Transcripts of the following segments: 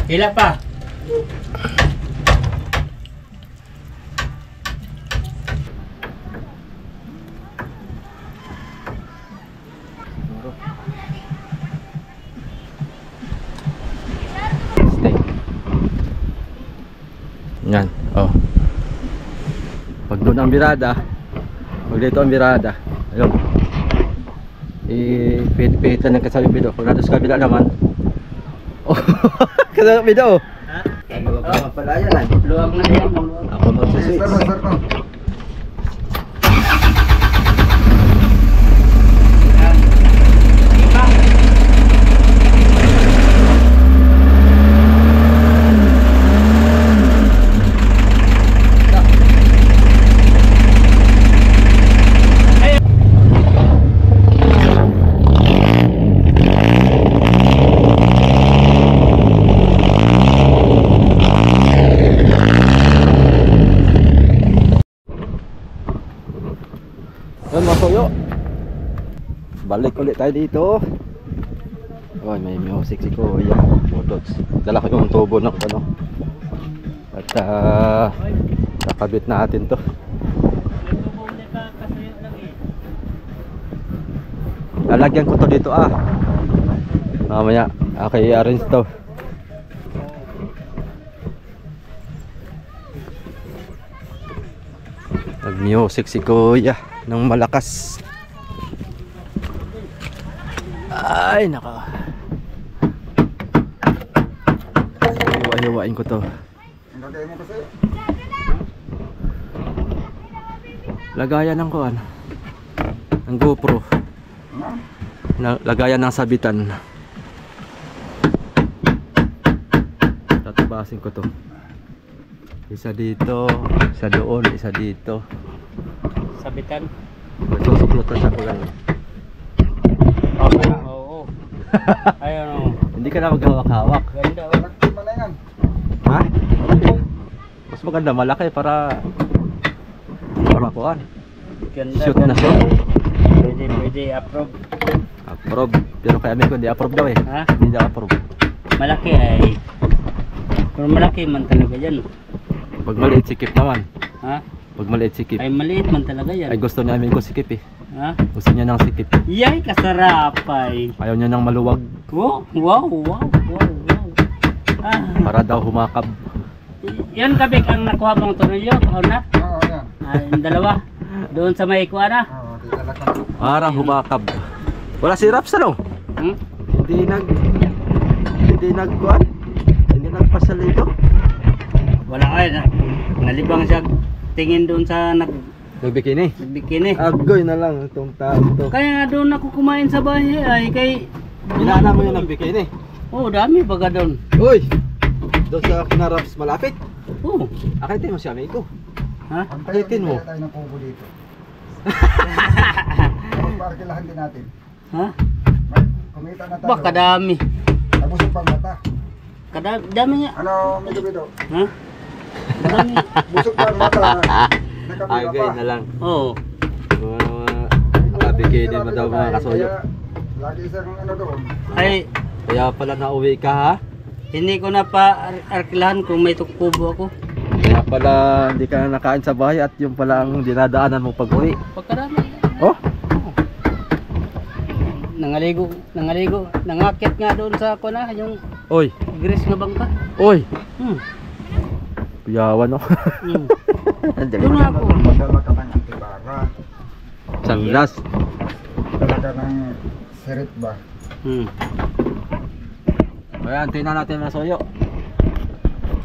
Hila pa. Steak. Yan, oh. Pag doon ang birada, pag dito ang birada, ayun. Ipit-pitan ng kasabing bido. Pag nato sa kabila naman, oh, kasabing bido. Ha? Oh, pala yan. Luwag na yan. Ako magsiswitch. Yan mga soyo, balik ulit tayo dito. Oh, may music si Kuya Modogs. Dala ko yung tubo ng ano. At kakabit natin to. Lalagyan ko to dito mamaya okay, arrange to. Nag music si Kuya ng malakas. Ay nako, hiwa-hiwain ko to. Lagayan ng kuan, ng GoPro, lagayan ng sabitan. Tatabasin ko to. Isa dito, isa doon, isa dito. Sabitan. Magsusuklutan sa kulang. Okay. Oo. Ayun o. Hindi ka na maghawak-hawak. Ganda o. Ha? Mas maganda malaki para kuan. Ganda. Shoot na shoot. Pwede approve. Approve. Pero kaya may hindi approve daw eh. Ha? Hindi daw approve. Malaki ay. Pero malaki man talaga yan. Pag maliit sikip naman. Ha? Pag maliit sikip. Ay maliit man talaga yan. Ay gusto namin ko sikip eh. Ha? Gusto niya ng sikip. Yay, kasarapay. Ayaw niya ng maluwag. Wow, wow, wow, wow, wow. Para daw humakab. Yan kabik ang nakuha mong tornilyo, kahuna? Oo, yan. Yung dalawa. Doon sa may kuha na. Oo, di talaga. Para humakab. Wala si Raps ano? Hmm? Hindi nagkuhan. Hindi nagpasalito. Wala ay. Nalibang siya tingin doon sa Nagbikini. nagbikini. Agoy na lang itong tao to. Kaya nga doon ako kumain sa bahay ay kay... Inaana mo yung nagbikini. Oh, dami baga doon. Uy! Doon sa kinaraps malapit. Oh. Akitin mo si amigo. Ha? Akitin mo. Tayo ng pugo dito. Parkilahan din natin. Ha? Kumita na tayo. Baka dami. Nabusog pang mata. Dami nga. Ano, medyo bido? Ha? Dami. Busog pang mata. Nakabila Agay pa. na lang. Oo. Nakabikini mo daw mga kasuyo. Lagi isang ano doon. Ay, Kaya pala nauwi ka ha? hindi ko na pa arkilahan kung may tukpubo ako. Kaya pala hindi ka na nakain sa bahay at yung pala ang dinadaanan mo pag uwi. Pagkarami. Oh? Nangaligo, nangakyat nga doon sa kuna, yung Oy! gris na bangka. Oy! Hmm. Kuyawan no? Hmm. Andali. Doon ako. Magdala ka ng antibara. Sunglass. Talaga ng sirit ba? Hmm. Ayan, tingnan natin na soyo.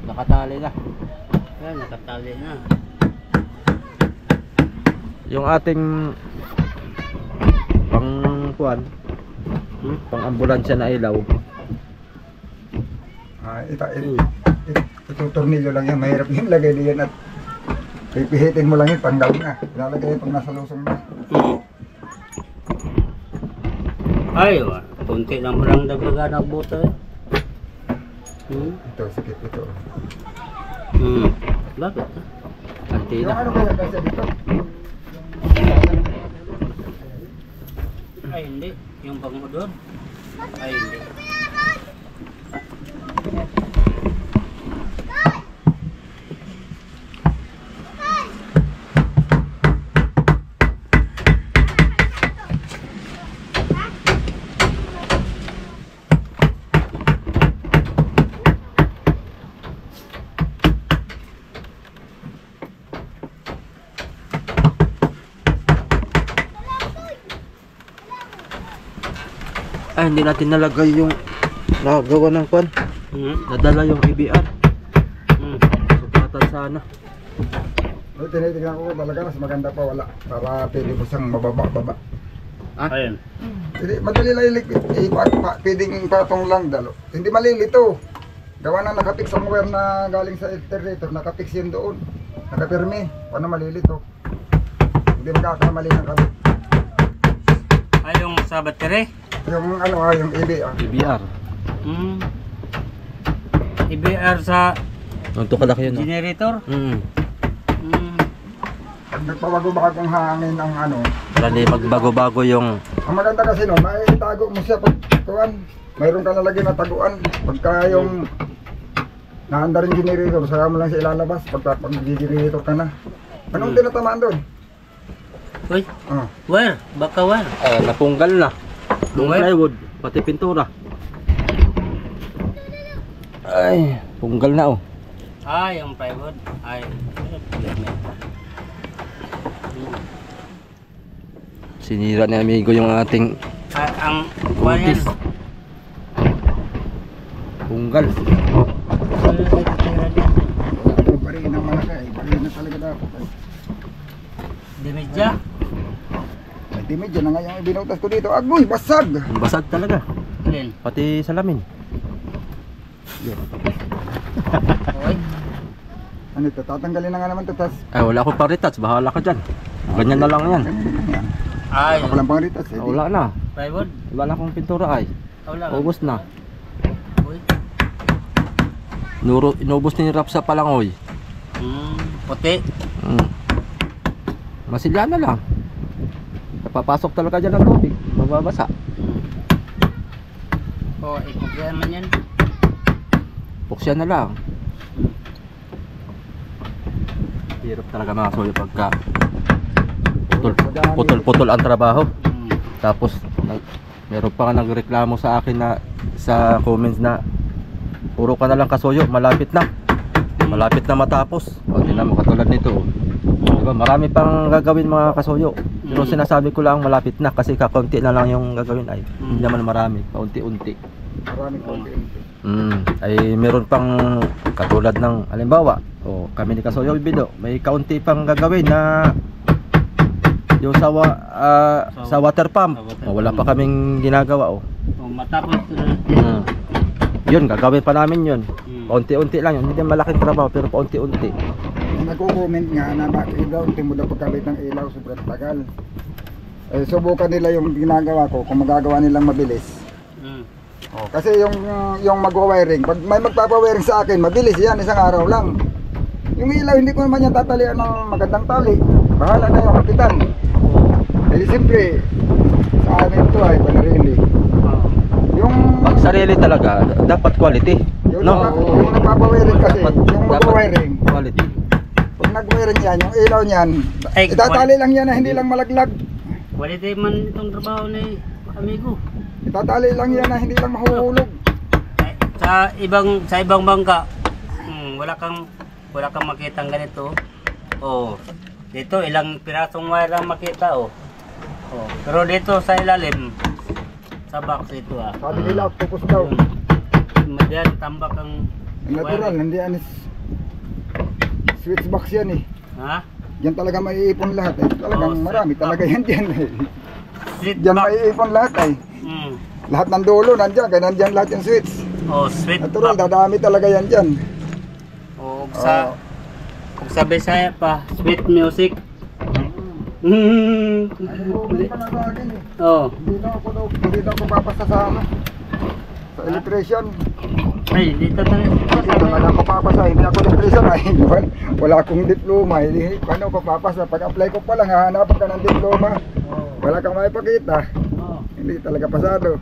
Nakatali na. Ayan, nakatali na. Yung ating pang pang ambulansya na ilaw. Ito tornilyo lang yan. Mahirap yung lagay diyan at pipihitin mo lang yun pang down na. Lalagay pag nasa lusong na. Ay, kunti lang mo lang dagdagan ng buto eh. Ito, sikip ito. Bakit? Yung Antina. ano kaya kasi dito? Ay, hindi. Yung pangudod. Ay, hindi. Ay, hindi natin nalagay yung nagawa ng kwan. Nadala yung EBR. Sugatan sana. Ay, tinitignan ko talaga, mas maganda pa wala. Para pwede mo siyang mababa-baba. Ayun. Hindi, madali lang ilikit. Pwedeng patong lang dalo. Hindi malilito. Gawa na nakapix ang wire na galing sa alternator. Nakapix yun doon. Nakapirme. Paano malilito? Hindi magkakamali ng kabit. Ay, yung sa battery? Yung ano yung EBR. EBR. EBR sa Ito kalaki yun. generator? Pag nagpabago-bagong hangin ang ano. Para hindi magbago-bago yung... Ang maganda kasi no, maitago mo siya pag tuwan. Mayroon ka nalagyan na taguan. Pagka yung naanda rin generator, saka mo lang siya ilalabas. Pag generator ka na. Anong tinatamaan doon? Uy, wire. Baka wire. Napunggal na. Yung Wire? plywood, pati pintura. Ay, punggal na oh. Yung plywood. Sinira ni amigo yung ating Ang wire. kutis. Punggal. Pariin ang malaki. Pariin na talaga dapat. Dimidya. Ay, timid yan na nga yung binutas ko dito. Agoy, basag! Ang basag talaga. Alin? Pati salamin. Uy. Ano ito? Tatanggalin na nga naman ito. Tas, Ay, wala akong pang-retouch. Bahala ka dyan. Ganyan na lang yan. ako lang pang ritas. Eh, Wala na. Plywood. Wala na akong pintura ay. Wala. Ubus na. Uy. Inubos ni Rap sa palangoy. Puti. Masilya na lang. Napapasok talaga dyan ng tubig. Mababasa. Ipugyan man yan. Puksyan na lang. Hirap talaga mga soyo pagka putol ang trabaho. Tapos meron pa nga nagreklamo sa akin na sa comments na puro ka na lang kasoyo, malapit na matapos. O tingnan mo katulad nito, diba, marami pang gagawin mga kasoyo, pero sinasabi ko lang malapit na kasi kakunti na lang yung gagawin. Ay hindi naman marami, kaunti-unti. maraming konti. Ay meron pang katulad ng halimbawa, kami ni Kasoyo Bido, may kaunti pang gagawin na yung sa water pump. Wala pa kaming ginagawa Matapos. Yun, gagawin pa namin yun. Paunti-unti lang yun, hindi malaking trabaho pero paunti-unti. Nagko-comment nga na bakit daw timod ang pagkabit ng ilaw sobrang tagal. Eh, subukan nila yung ginagawa ko kung magagawa nilang mabilis. Kasi yung magwa-wiring, pag may magpapa-wiring sa akin, mabilis yan, isang araw lang. Yung ilaw, hindi ko naman yan tatalian ng magandang tali. Bahala na yung kapitan. Eh, siyempre, sa amin ito ay panarili. Yung Pag sarili talaga, dapat quality. yung nagpapa-wiring kasi, yung magwa-wiring, Quality. pag nag-wiring yan, yung ilaw niyan, itatali lang yan na hindi lang malaglag. Quality man itong trabaho ni amigo. Itatali lang yan na hindi lang mahuhulog. Sa ibang bangka, wala kang makitang ganito. Dito ilang pirasong wire lang makita Pero dito sa ilalim sa box ito Sabi nila, focus daw. Madiyan tambak ang Natural, nandiyan is switch box yan eh. Ha? Yan talaga maiipon lahat eh. Talagang marami talaga yan dyan eh. Switch Diyan box. maiipon lahat eh. Mm. Lahat ng dulo nandiyan, kaya nandiyan lahat yung switch. Switch Natural, box. dadami talaga yan dyan. Kung sa Bisaya pa, sweet music. Hindi pa na sa akin eh. Hindi na ako papasa sa sa electrician. Ay, dito tayo. Hindi talaga ako papasa, hindi ako electrician ay. Wala akong diploma, hindi paano ako papasa. Pag-apply ko pa lang, hahanapan ka ng diploma. Wala kang maipakita. Hindi talaga pasado.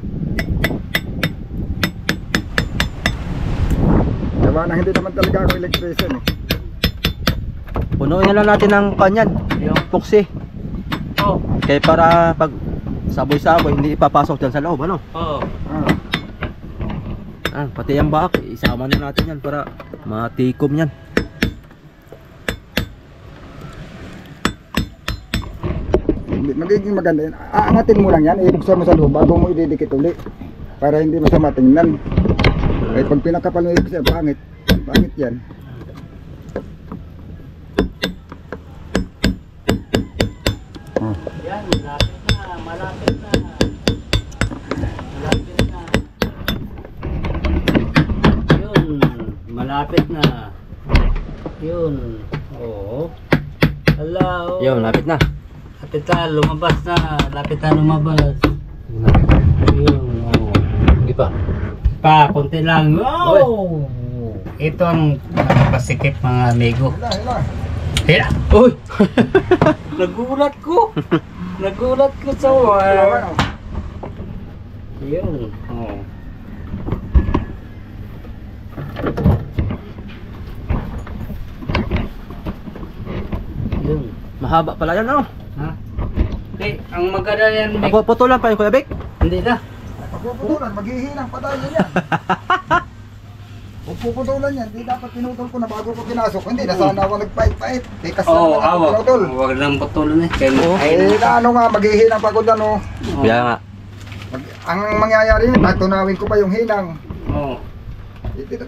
Diba na hindi naman talaga ako electrician eh. Punuin na lang natin ng kanyan, puksi. Kaya para pag saboy-saboy, hindi ipapasok dyan sa loob, ano? Pati yung back, isama na natin yan para matikom yan. Magiging maganda yan. Aangatin mo lang yan, ibuksan mo sa loob bago mo ididikit uli. para hindi masama tingnan. Ay pag pinakapal mo kasi pangit. Pangit yan. Oh. Yan, malapit na, malapit na. Malapit na. Yun, malapit na. Yun, oo. Hala, oo. Yun, lapit na. Lapit na, lumabas na. Lapit na lumabas. Yun, oo. Hindi pa. Konti lang. Oh! Ito ang nakapasikip mga amigo. Hila. Hila! Uy! Nagulat ko! Nagulat ko sa yun. Oh. Yun. Mahaba pala yan, ano? Ha? Hindi, ang maganda yan, Mick. Putulan pa yung Kuya Vic? Hindi na. Pagpuputulan, maghihinang pa tayo yan. Kung puputulan yan, di dapat pinutol ko na bago ko pinasok. Hindi na sana ako nagpait-pait. Di kasi Oo, na pinutol. Huwag lang putulan eh. Kaya Oo. Eh, na ano nga, maghihinang pa ko dyan, oh. Kaya nga. Ang mangyayari yun, tunawin ko pa yung hinang. Oo.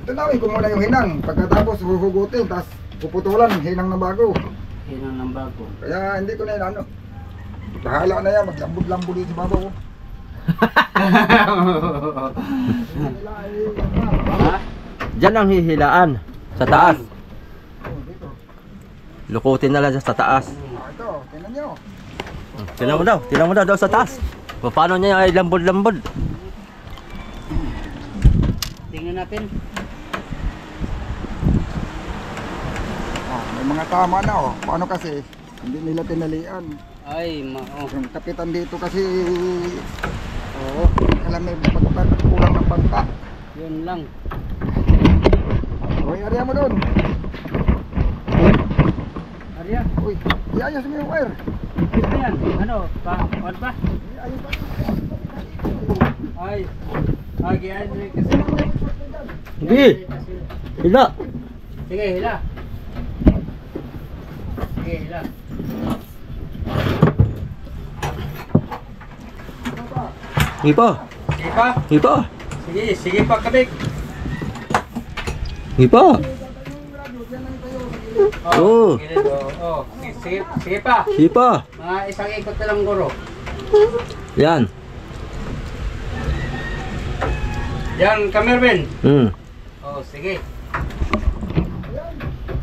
Tunawin ko muna yung hinang. Pagkatapos, huhugutin, tapos puputulan, hinang na bago. Yun ang bago. Kaya hindi ko na yun, ano. Bahala na yan, maglambod-lambod dito sa babaw. Ha? Diyan ang hihilaan. Sa taas. Oh, dito. Lukutin na lang sa taas. Ito, tingnan nyo. Tingnan mo daw sa taas. Paano niya ay lambod-lambod? Tingnan natin. May mga tama na, oh. Paano kasi, hindi nila tinalian. Ay, Yung kapitan dito kasi, oo, alam may kulang ng bangka. yun lang. Uy, area mo doon. Arya, Uy, iayos mo yung wire. ito yan. Ano? What ba? Ayos pa. Ay, yan kasi. Hindi. Hila. Sige, hila. Sige, hila. Hindi pa. Sige pa. Hindi pa. Sige pa kabik. Hindi pa. Oo. Sige pa. Hindi pa. Mga isang ikot na lang guro. Yan. Yan, cameraman. Oh, sige.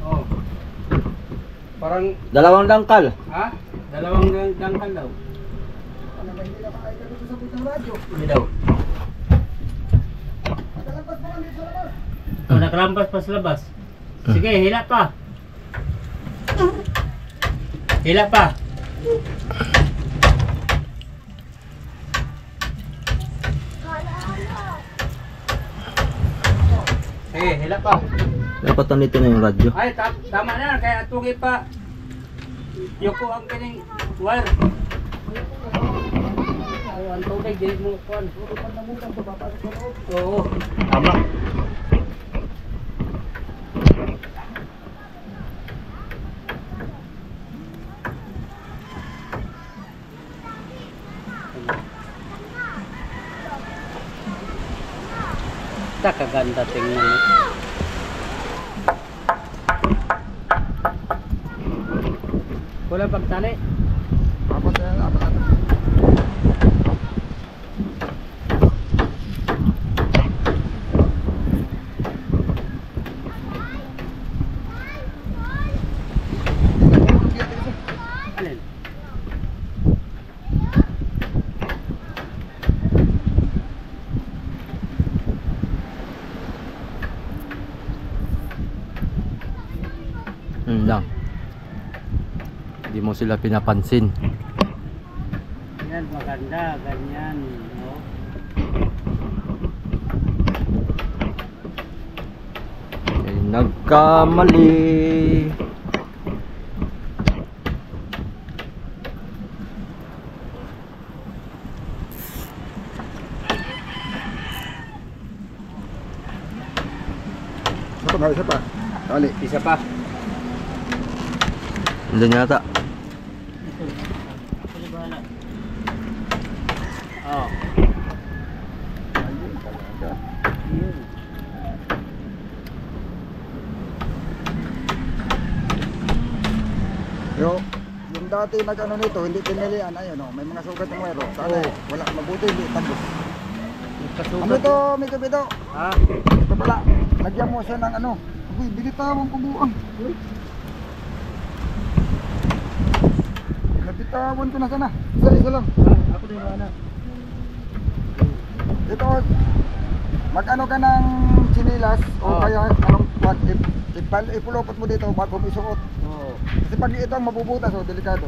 Oh. Parang, Dalawang dangkal. ha? Dalawang dangkal daw. Hindi daw. Oh, nakalampas pa sa labas. Sige, hila pa. Hila pa. Sige, hila pa. Dapat nandito na yung radyo. Ay, tama na. Kaya tugi pa. Yuko ang kining wire. Ay, ang tubig. Di mo kuhan. Oo. Tama. Kaganda tingnan mo. Wala pagtali. Apat na yan, apat na. Alin? Lang. Hindi mo sila pinapansin. Yan, maganda. Ganyan. No? Ay, nagkamali. Isa pa. Tali. Isa pa. Doon yata. Oh. dati nag-ano nito, hindi pinilian. Ayun may mga sugat ng wire. Sana wala, mabuti, hindi tagos. Ano to, Miko Bito? Ha? Ito pala, lagyan mo siya ng ano. Uy, binitawan ko buang. Nabitawan ko na sana. Isa lang. Ako din wala. Ito, mag-ano ka ng chinilas o kaya anong ipulupot mo dito bago mo isuot. Oo. Kasi pag ito ang mabubutas, delikado.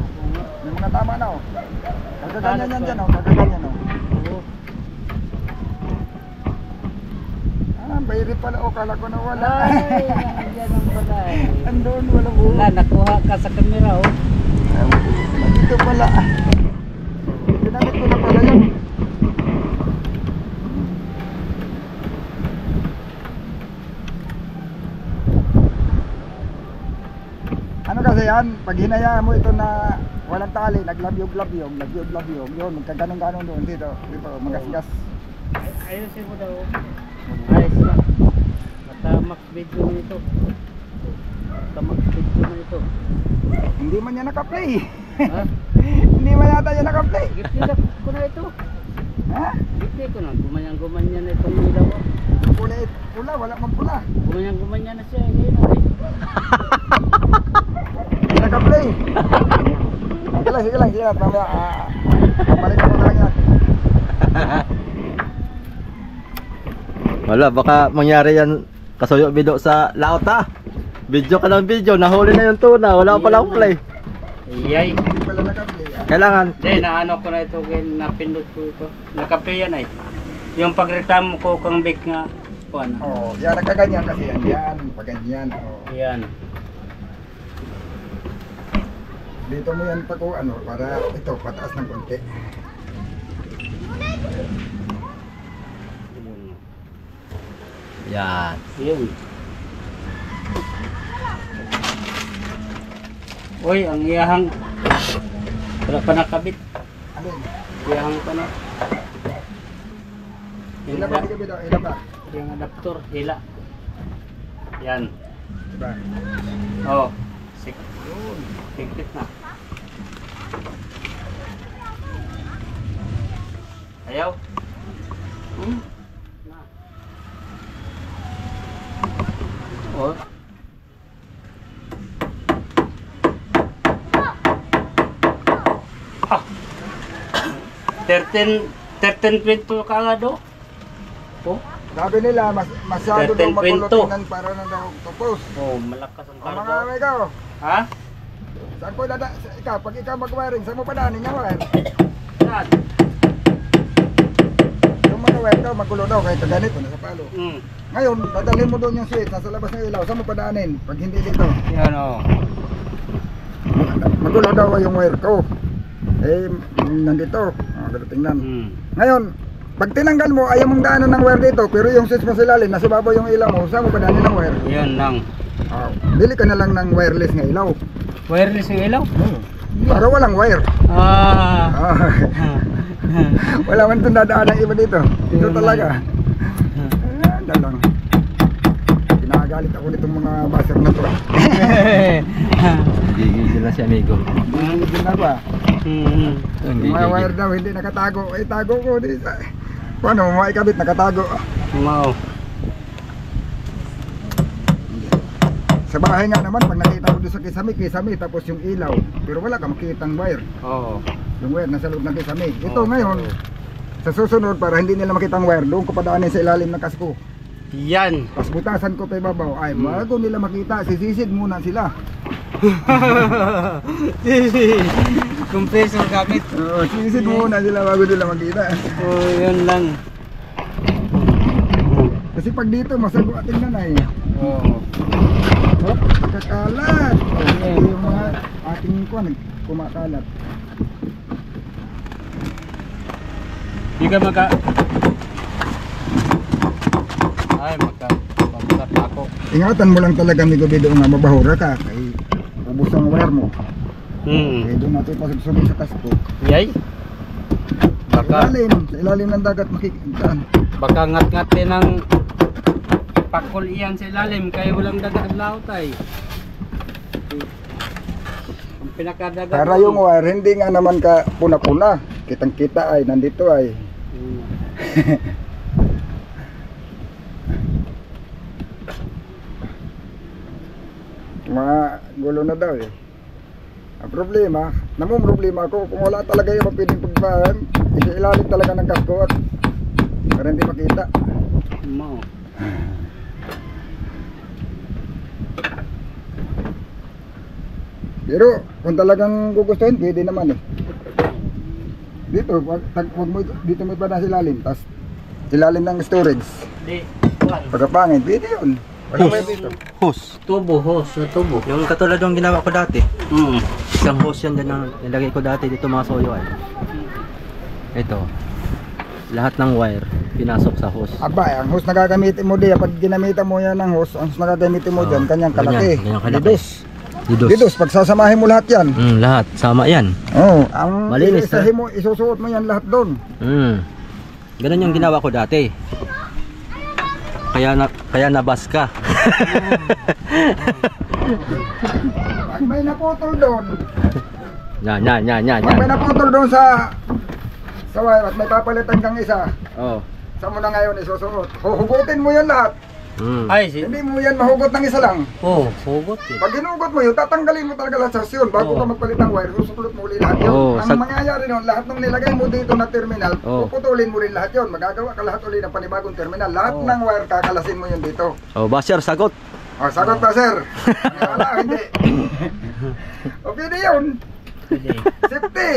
May mga tama na Kagaganyan yan dyan kagaganyan Oo. Bayri pala kala ko na wala. Ay, nandiyan ang pala eh. Andun, walang buo. Wala, nakuha ka sa kamera oh. Dito pala. Ginamit ko na pala yan. Ano kasi yan, pag hinayaan mo ito na walang tali, naglabyog-labyog, yun, magkaganong-ganong doon dito, magasgas. Ayusin mo daw. Ayos na. Matamak video mo ito. Matamak video mo ito. Hindi man yan naka-play. Ha? Hindi man yata yan naka-play. Gipli na ko na ito. Ha? Gipli ko na. Gumanyan-gumanyan na itong ilaw. Pula, wala man pula. Gumanyan-gumanyan na siya. Ngayon ay. Hindi naka-play. Sige lang. Mamaya, balik ko na lang yan. Wala, baka mangyari yan Kasuyo Bido sa laot ha. Video ka ng video, nahuli na yung tuna, wala pa lang play. Iyay. Hindi pala naka-play. Kailangan Hindi, naano ko na ito. Napindot ko ito. Nakaplay yan ay. Yung pagreklamo ko kang big nga. Kuan. Yan nakaganyan kasi yan. Pag ganyan. Yan. Dito mo yan pa ko para ito pataas ng konti. yan. Yun. Uy, ang iyahang wala pa nakabit. Alin? Iyahang pa na. Hila ba? Hila ba? Yung adapter, hila. Yan. Diba? Oh. Sikit na. Ayaw. Na. Oh. Ah. 13.2 ka nga do. Oh. Sabi nila masyado daw 13.2. magkulutingan para na daw tupos. Oh, malakas ang Mga targo. ikaw, Ha? saan ko ikaw, pag ikaw mag-wiring, saan mo padaanin yung wire? Saan? Yung mga wire daw, magulo daw, kahit ganito, nasa palo. Ngayon, dadalhin mo doon yung switch, nasa labas ng ilaw, saan mo padaanin? Pag hindi dito, Yan oh. magulo daw yung wire ko. Nandito, ganito tingnan. Ngayon, pag tinanggal mo, ayaw mong daanan ng wire dito, pero yung switch mo sa ilalim, nasa babaw yung ilaw mo, saan mo padaanin ng wire? Yan lang. Bili ka na lang ng wireless nga ilaw. Wireless yung ilaw? Para walang wire. Wala man itong dadaan ng iba dito. Ito talaga. Ayan lang. Pinakagalit ako nitong mga baser na to. Gigil sila si amigo. Hindi na ba? Ang Yung mga wire daw hindi nakatago. Tago ko. Paano mo maikabit nakatago? Wow. Sa bahay nga naman, pag nakita mo doon sa kisame, tapos yung ilaw. Pero wala ka makikitang wire. Oo. Yung wire nasa loob ng kisame. Ito ngayon, sa susunod para hindi nila makita ang wire, doon ko padaanin sa ilalim ng kasko. Yan. Pas butasan ko pa ibabaw, ay bago nila makita, sisisid muna sila. Compressor gamit. Sisisid muna sila bago nila makita. Oh, yun lang. Kasi pag dito, masago ating nanay. Oo. Kakalat. Yung mga ating kumakalat. Hindi ka mabukat ako. Ingatan mo lang talaga, amigo Bido, nga mabahura ka. Kay ubos ang wire mo. Eh, doon natin pasubsubin sa kasko. Yay. Sa ilalim ng dagat makikita. Baka ngat-ngatin ng pakol iyan sa ilalim kaya walang dagat laut ay. pinakadagat. Para yung wire, hindi nga naman ka puna-puna. Kitang-kita ay, nandito ay. Mga gulo na daw eh. Ang problema, problema ko, kung wala talaga yung mapinong pagpaan, isilalim talaga ng kasko at para hindi makita. Mo. Pero kung talagang gugustuhin, pwede naman eh. Dito, dito mo pa na silalim, tapos silalim ng storage. Di. Pagkapangin, pwede yun. Hose. Tubo, hose na tubo. Yung katulad ng ginawa ko dati. Mm. Isang hose yan dyan ang nilagay ko dati dito mga soyo ay. Ito. Lahat ng wire pinasok sa hose. Aba, ang hose na gagamitin mo diyan, pag ginamitan mo yan ng hose, ang hose na gagamitin mo dyan, kanyang kalaki. Ganyan kalaki. Lidos. Didos. Lidos, pagsasamahin mo lahat yan. Lahat. Sama yan. Oo, ang Malinis, isahin mo, isusuot mo yan lahat doon. Ganun yung ginawa ko dati. Kaya nabas ka. Pag may naputol doon, Yan. pag may naputol doon sa wire at may papalitan kang isa, Oh. saan mo na ngayon isusuot? Huhugutin mo yan lahat. Ay, Hindi mo yan mahugot ng isa lang. hugot eh. Pag hinugot mo yun, tatanggalin mo talaga lahat sa syon. Bago ka magpalit ng wire, susuklot mo ulit lahat yun. Ang mangyayari nun, lahat ng nilagay mo dito na terminal, puputulin mo rin lahat yun. Magagawa ka lahat ulit ng panibagong terminal. Lahat ng wire, kakalasin mo yun dito. Oh, Basher, sagot. O, sagot pa sir. Wala, hindi. O, pwede yun. Pwede. Safety.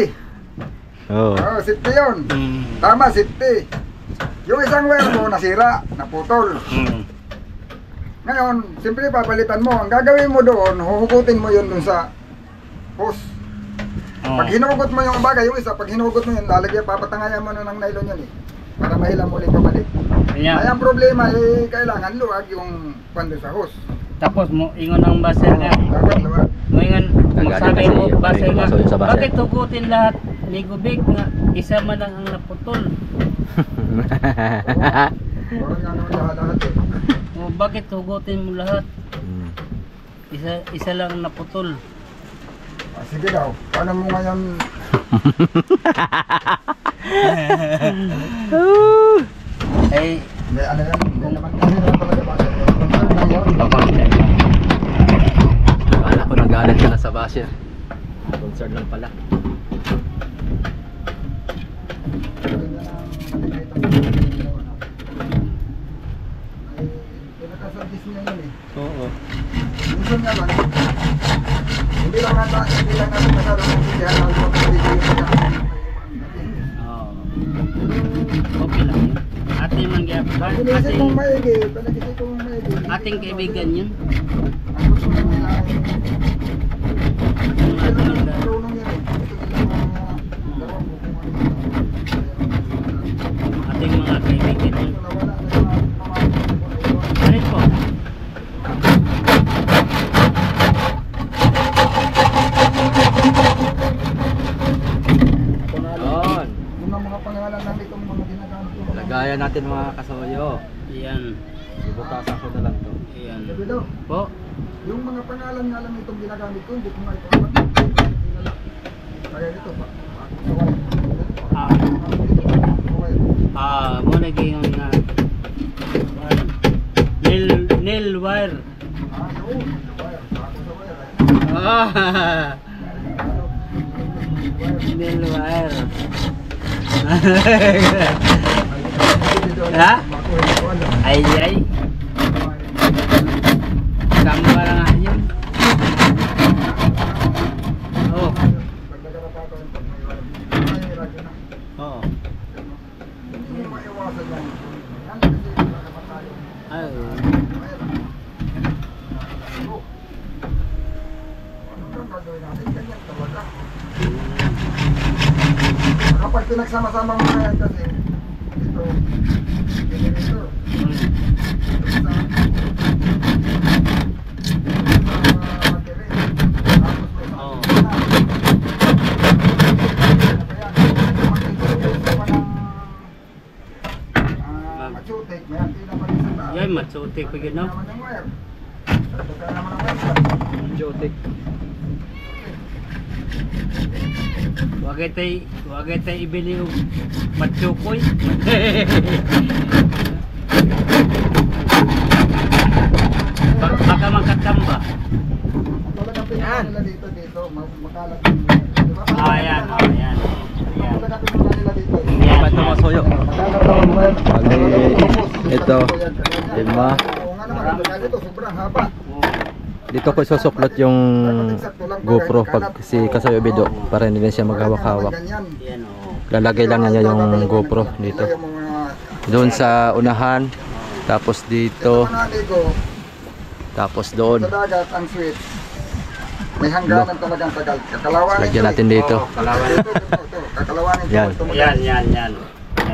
Oh. O, safety yun. Tama, safety. Yung isang wire mo, nasira, naputol. Ngayon, siyempre papalitan mo. Ang gagawin mo doon, huhugutin mo yun dun sa hose. Pag hinugot mo yung bagay, yung isa, pag hinugot mo yun, lalagyan, papatangayan mo na ng nylon yun eh. Para mahilang ulit pabalik. Ay, ang problema eh, kailangan luwag yung pando sa hose. Tapos mo ingon ang baser nga. Dapat luwag. Mo ingon, magsabi mo baser nga. May sa baser. Bakit hugutin lahat ni Gubig nga isa man lang ang naputol? Parang nga naman lahat eh. O bakit hugutin mo lahat? Isa lang ang naputol. Ah, sige daw, paano mo ngayon? Ay, May ano yan, hindi naman kasi naman talaga bakit. Concern lang yun. Akala ko nagalit ka na sa Basher. Concern lang pala. Pinaka-service niya yun eh. oo. Minsan nga lang, hindi lang natin masyadong maintindihan ang mga video yung Oo. Okay lang yun. Ating mangyapag. Pinagisip kong maigi, pinagisip kong maigi. Ating kaibigan yun. Ang gusto lang nila ay marunong yan eh. Ating mga kaibigan yun. Ano po? Yun. Yung mga pangalan ng itong mga ginagamit ko. Lagayan natin mga kasoyo. Iyan. Ibutasan ko na lang to. Iyan. Sabi daw, Po? yung mga pangalan nga lang itong ginagamit ko, hindi ko nga ito. Kaya ito pa. Mo lagi yung nga. Nail wire. Nail wire. Ha? Ay ay. Tama na nga yun. Oh. Oo. Ay. Kapag pinagsama-sama mo na yan kasi ito, generator. Oh. Matsutik, may antena pa rin sa taas. Yan, matsutik pa gano'n. Naman yung wire. Dagdagan naman ang wire. Jotik. Wagay tay ibili og matsukoy. Baka makatamba. Yan. Dito, makalat. Ayan. Ayan. Dapat na masuyo. Bali, ito, 5. Sobrang haba. Dito ko isusuklot yung GoPro pag si Kasoy Obido para hindi na siya maghawak-hawak. Yan oh. Lalagay lang niya yung GoPro dito. Doon sa unahan, tapos dito, tapos doon. Sa dagat ang switch. May hangganan talagang tagal. Kakalawanin. Lagyan natin dito. Kakalawanin. Yan. Yan.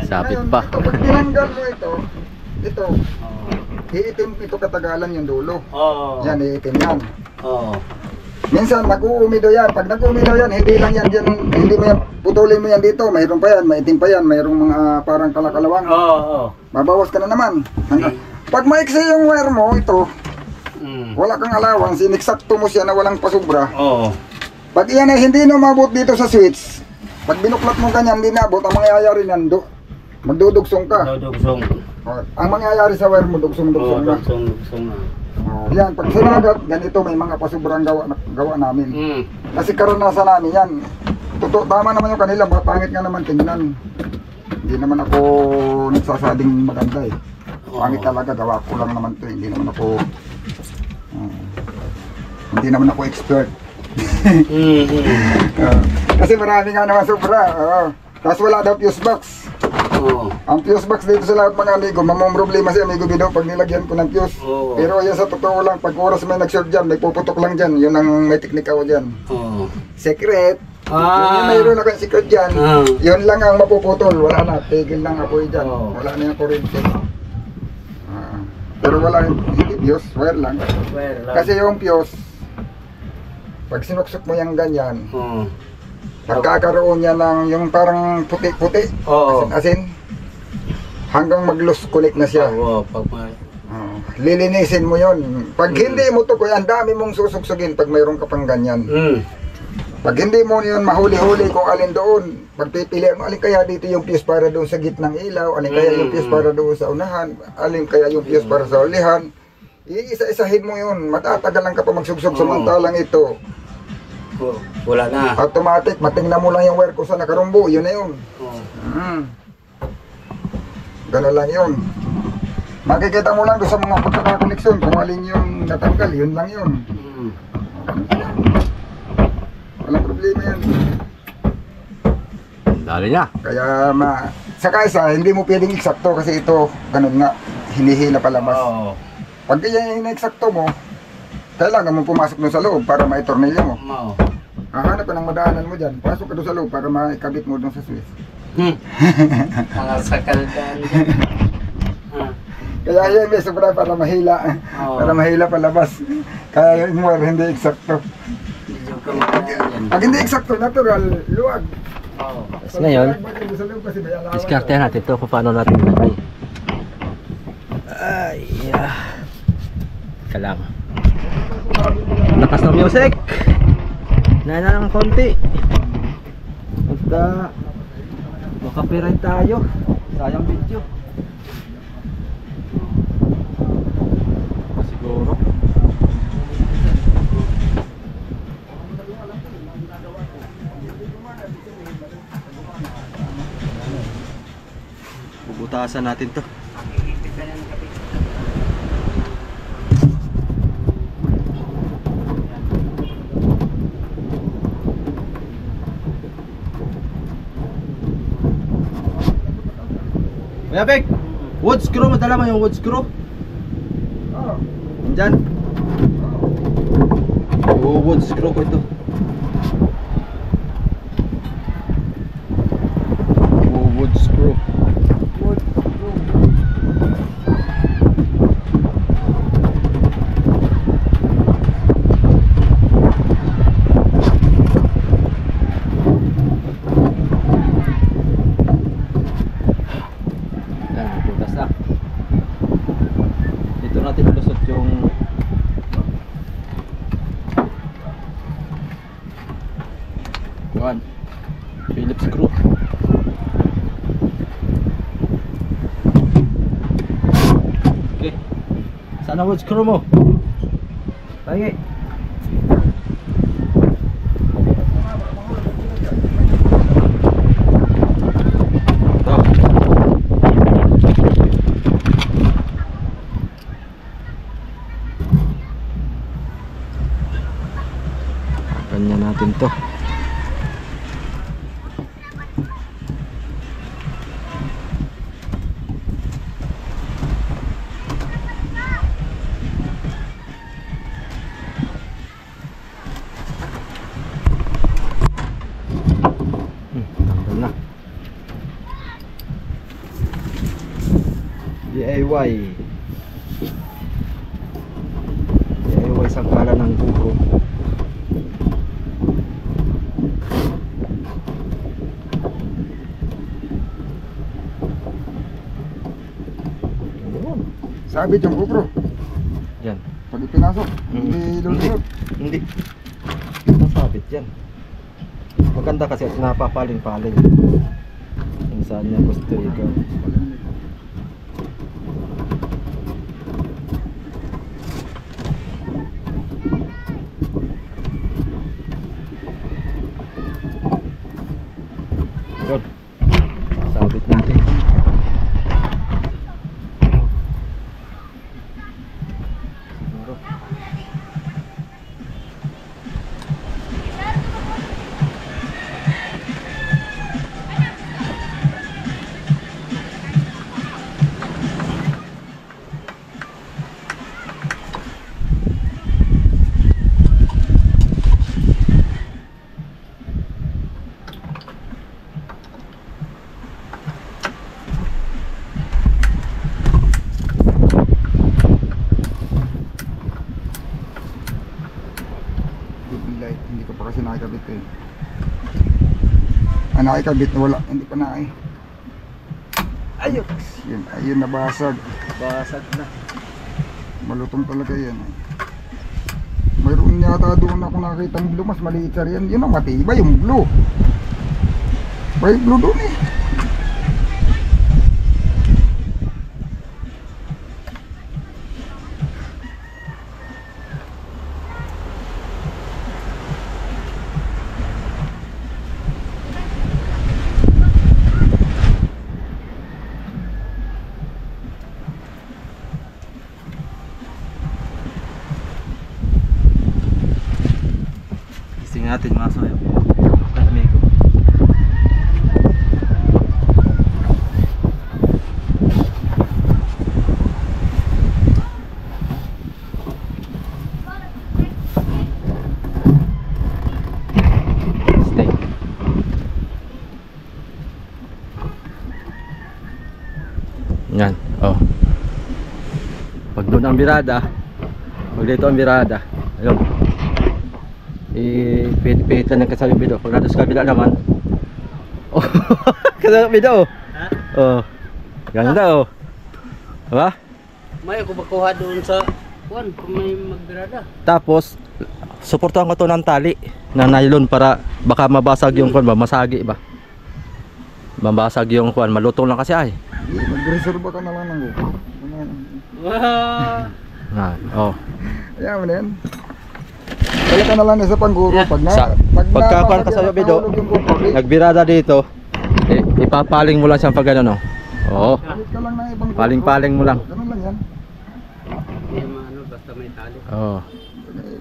Sabit pa. Pag tinanggal mo ito, iitim ito katagalan yung dulo. Oo. Yan, iitim yan. Oo. Minsan mag-uumido yan. Pag nag-uumido yan, hindi lang yan dyan, hindi mo yan, putulin mo yan dito. Mayroon pa yan, maitim pa yan. Mayroong mga parang kalakalawang. Oo. Mabawas ka na naman. Pag maiksi yung wire mo, ito, wala kang alawang, siniksakto mo siya na walang pasubra. Oo. Pag iyan ay hindi na umabot dito sa switch, pag binuklat mo ganyan, hindi naabot, ang mangyayari nando, magdudugsong ka. Dudugsong. Ang mangyayari sa wire mo, dugsong-dugsong na. Dugsong na. Yan, pag sinagat, ganito may mga pasubrang gawa namin. Kasi karanasan namin yan. Totoo, tama naman yung kanila, pangit nga naman tingnan. Hindi naman ako nagsasabing maganda eh. Pangit talaga, gawa ko lang naman to. Hindi naman ako expert. Kasi marami nga naman sobra. Tapos wala daw fuse box. Ang fuse box dito sa lahat mga amigo, mamang problema si Amigo Bido pag nilagyan ko ng fuse. Pero yan sa totoo lang, pag oras may nag-short dyan, may puputok lang dyan. Yun ang may teknik ako dyan. Secret. Yung mayroon ako yung secret dyan. Yun lang ang mapuputol. Wala na, tigil lang apoy dyan. Wala na yung kuryente. Pero wala yung fuse, wire lang. Kasi yung fuse, pag sinuksok mo yung ganyan, pagkakaroon niya ng yung parang puti-puti, asin, hanggang mag-loose connect na siya. Lilinisin mo yon. Pag hindi mo to, kuya, ang dami mong susuksugin pag mayroon ka pang ganyan. Pag hindi mo yun mahuli-huli kung alin doon, pagpipilian mo, alin kaya dito yung fuse para doon sa gitnang ilaw, alin kaya yung fuse para doon sa unahan, alin kaya yung fuse para sa ulihan, iisa-isahin mo yun, matatagalan ka pa magsugsog, samantalang ito. Wala na. Automatic, matingnan mo lang yung wire kung saan nakarumbo, yun na yun. Ganun lang yun. Makikita mo lang doon sa mga pagkakakoneksyon, kung alin yung natanggal, yun lang yun. Walang problema yan. Dali niya. Kaya saka isa, hindi mo pwedeng eksakto kasi ito, ganun nga, hinihila palabas. Pag yan yung eksakto mo, kailangan mo pumasok doon sa loob para maitornilyo mo. Hahanap ka ng madaanan mo dyan, pasok ka doon sa loob para maikabit mo doon sa switch. Mga sakal dyan. Kaya yan may sobra para mahila, para mahila palabas. Kaya yung wire hindi eksakto. Pag hindi eksakto, natural, luwag. Tapos ngayon, diskartehan natin ito kung paano natin nilagay. Ay, Teka lang. Lakas ng music. Nana ng konti. At makapiright tayo. Sayang video. Siguro. Bubutasan natin to. Kuya Bek, wood screw, madala mo yung wood screw? Oo. Nandyan? Oo. Wood screw ko ito. Wood screw. Saan ang wood screw mo? Tangi. Ito. Kanya natin to. Tanggal na. DIY. DIY sangkalan ng GoPro. Sabit yung GoPro. Yan. Pag ipinasok, hindi lulunod. Hindi. Masabit yan. Maganda kasi at napapaling-paling. Kung saan niya gusto ikaw. Good. Sabit natin. Siguro. Light, hindi ko pa kasi nakikabit eh. Nakikabit, wala, hindi pa na eh. Ayun. Yun, ayun nabasag. Basag na. Malutong talaga yan eh. Mayroon yata doon ako nakita ng blue, mas maliit sa riyan. Yun ang matibay, yung blue. May blue doon eh. Gising natin mga soyo. Amigo. Stay. Yan. Oh. Pag doon ang birada, pag dito ang birada, ayun. Pihit-pihitan ng kasabi bido. Pag natin sa kabila naman, oh, kasabi bido. Ha? Oh, ganda oh. Diba? May ako makuha doon sa kuwan kung may magbirada. Tapos, suportahan ko to ng tali na nylon para baka mabasag yung kuwan ba, masagi ba? Mabasag yung kuwan, malutong lang kasi ay. Mag-reserve ka na lang ng GoPro. Wow. Oh. Ayan mo na yan. Kaya ka na lang sa pangguro. Pag na, Pagkakuan ka sa bido, nagbirada dito, ipapaling mo lang siyang pag gano'n, no? Oo. Paling-paling mo lang. Ganun lang yan. Hindi maano basta may tali. Oo.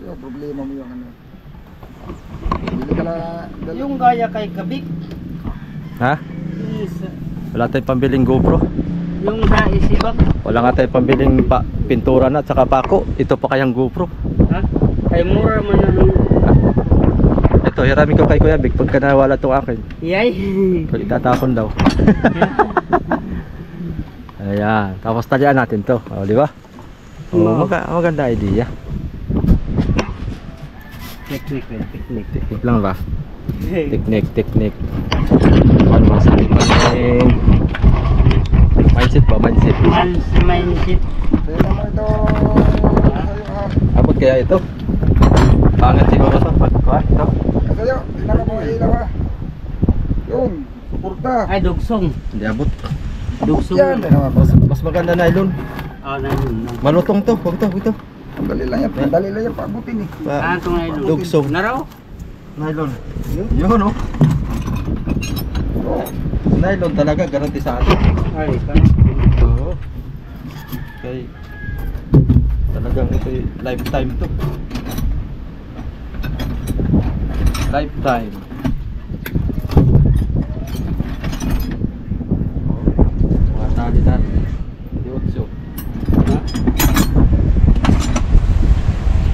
Yung problema mo yung ano. Bili ka na. Yung gaya kay Kabik. Ha? Wala tayong pambiling GoPro. Yung sa Isibak. Wala nga tayong pambiling pintura na at saka pako. Ito pa kayang GoPro. Ha? Ay mura man na nung. Ito, hiramin ko kay Kuya Big pagka nawala itong akin. Yay. Pag itatapon daw. Ayan. Tapos talian natin to. O, di ba? O, maganda idea. Teknik. Teknik lang ba? Teknik. Ano ba sa mindset ba? Mindset. Mindset. Kaya naman ito. Sa'yo ha. Abot kaya ito? Pangat siguro ito. Pagkuhan ito. Sa'yo. Tingnan mo ilaw ha. Yun. Suporta. Ay dugsong. Hindi abot. Dugsong. Yan. Mas maganda nylon. Ah, nylon. Malutong to, huwag to, huwag to. Dali lang yan paabutin eh. Ah, itong nylon. Dugsong. Naraw? Nylon. Yun oh. Nylon talaga, garantisado. Ay, Oo. Okay. Talagang ito lifetime to. Lifetime. Mga tali natin. Diotso. Ha?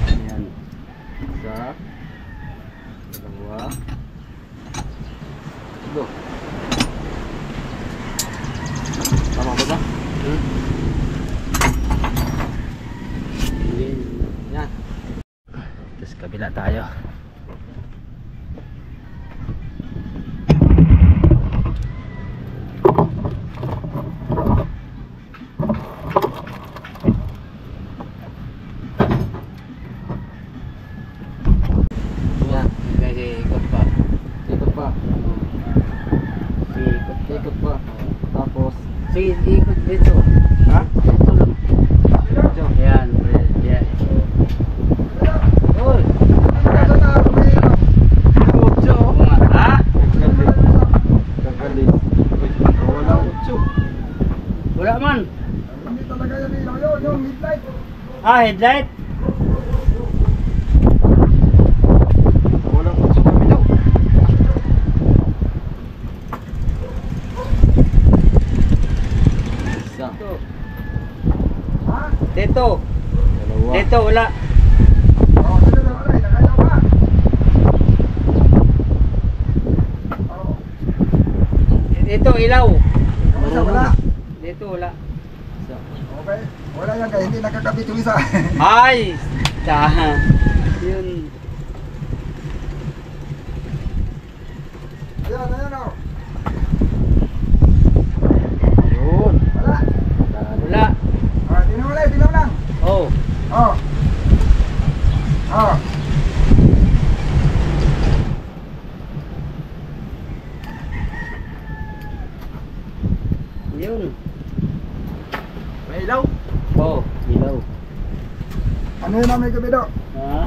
Ayan. Isa. Dalawa. Tatlo. Tama ba ba? Yan. Tapos kabila tayo. Yan. Kasi ikot pa. Ikot pa. Ikot. Ikot pa. Tapos. Sige, ikot dito. Ha? Ito lang. Yan, yan. Uy! Otso. Ha? Gagaling. Wala otso. Wala man. Hindi talaga yan ilaw yun, yung midlight. Ah, headlight? Walang otso kami daw. Isa. Ha? Dito. Dalawa. Dito, wala. Oo, sige na wala, nakaya pa. Oo. Dito, ilaw. Isa wala. Dito, wala. Isa. Okay, wala yan kaya hindi nakakabit yung isa. Ay! Yun. Ayan, ayan o. Yun. Wala. Wala. Ah, tinaw lang. Oh. Oh. Oh. Yun. May ilaw. Oh, ilaw. Ano yun ang may gabido? Ha?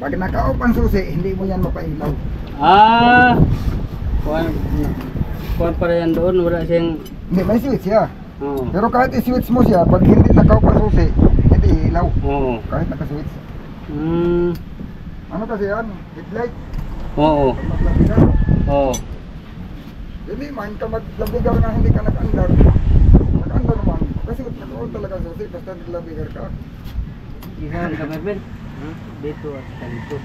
Pag naka-off ang susi, hindi mo yan mapailaw. Ah! Kuwan pa yan doon, wala siyang... Hindi, may switch siya. Oo. Pero kahit i-switch mo siya, pag hindi naka-off ang susi, hindi ilaw. Oo. Kahit naka-switch. Ano kasi yan? Headlight. Oo. Pag maglabigar. Oo. Hindi man ka maglabigar na hindi ka nag-andar. Nag-andar naman. Kasi naka-off talaga ang susi, basta naglabigar ka. Ihan kami, Ben. Dito at dito.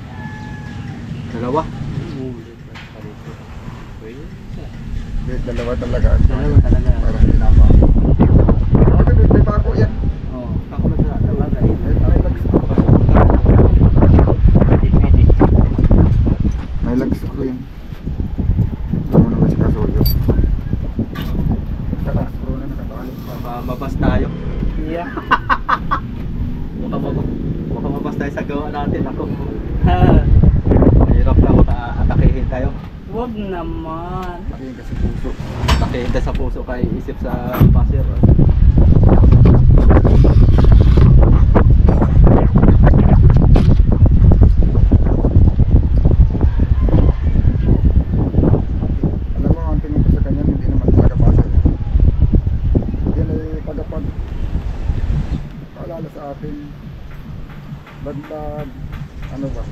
Dalawa. Dito at dito. Pwede. Hindi, dalawa talaga. Dalawa talaga. Para hindi na pa. Okay, may pako yan. Oo. Ako na sa talaga. May lags. Pwede. May lags ko yun. Ito mo naman si Kasuyo. Nakascrew na nakatali. Mabas tayo. Yeah. Baka mabas tayo sa gawa natin. Ako. Ha. Mahirap na atakihin tayo. Huwag naman. Laki kasi puso. Atakihin tayo sa puso kay isip sa pasir. Alam mo, ang tingin ko sa kanya, hindi naman talaga basa. Yan ay pagapag paalala sa atin. Bantag, ano ba?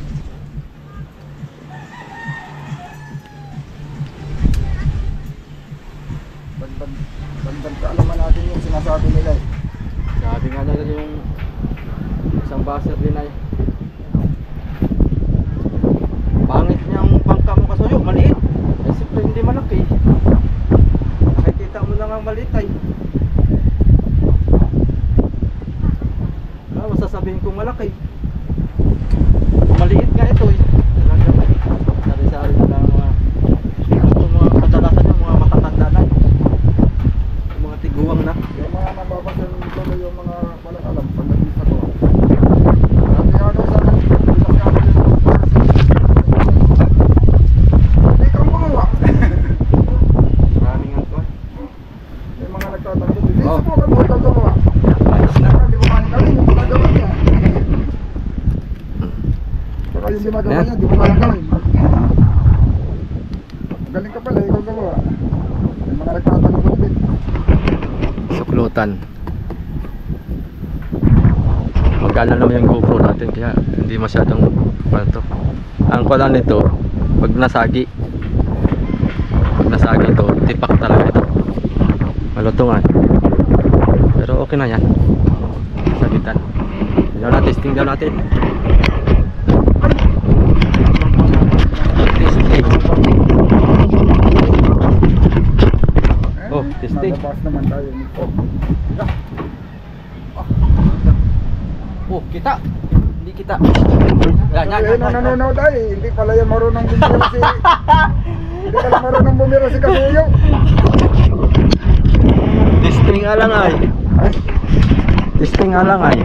Bantag kaalaman natin yung sinasabi nila eh. Sabi nga lang yung isang baser din ay pangit niyang bangka mo Kasuyo, maliit. Eh siyempre hindi malaki. Nakikita mo lang ang maliit ay. Ah, masasabihin kong malaki. Maliit nga ito eh. Talagang sari-sari na lang mga kadalasan yung mga matatanda na. Yung mga tiguang na. Yung mga nababasa nito yung mga walang alam pagdating sa ko. Sabi nga daw sa akin, hindi ka gumawa. Maraming ang kuwan. Yung mga nagtatanggol, hindi subukan mo, ikaw mo. hindi magawa Ayan. yan, di mo kayang gawin. Galing ka pala, ikaw gawa. May mga nagtatanong din. Suklutan. Magkala naman yung GoPro natin kaya hindi masyadong to. Ang kulang nito, pag nasagi ito, tipak talaga ito. Malutungan. Pero okay na yan. Sagitan. Testing daw natin. Testing. Oh, testing. Nalabas naman tayo nito. Oh, kita. Hindi kita. Yan. Nanonood ay, hindi pala yan marunong bumira si... Hindi pala marunong bumira si Kasuyo. Testing nga lang ay. Testing nga lang ay.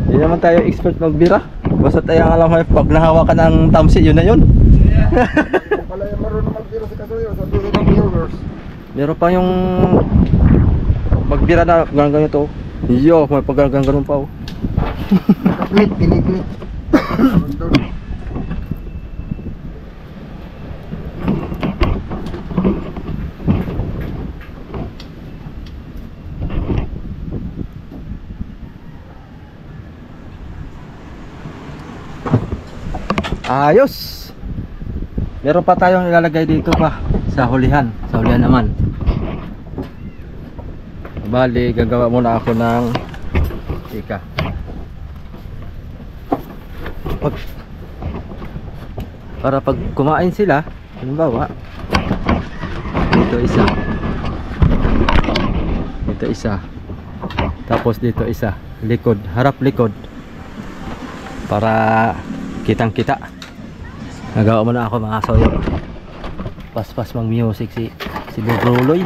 Hindi naman tayo expert magbira. Basta tayo nga lang pag nahawakan ng tamsi, yun na yun. Hindi pala yan marunong magbira si Kasuyo. Sabi ng viewers. Meron pa yung magbira na ganyan to. Yo, may paggangan pa oh. Nakaplit, piniklit. Ayos. Meron pa tayong ilalagay dito pa sa hulihan. Sa hulihan naman. Bali, gagawa muna ako ng tika. Para pag kumain sila, halimbawa, dito isa, tapos dito isa, likod, harap likod, para kitang kita. Nagawa muna ako mga soyo. Pas mang music si Bobruloy.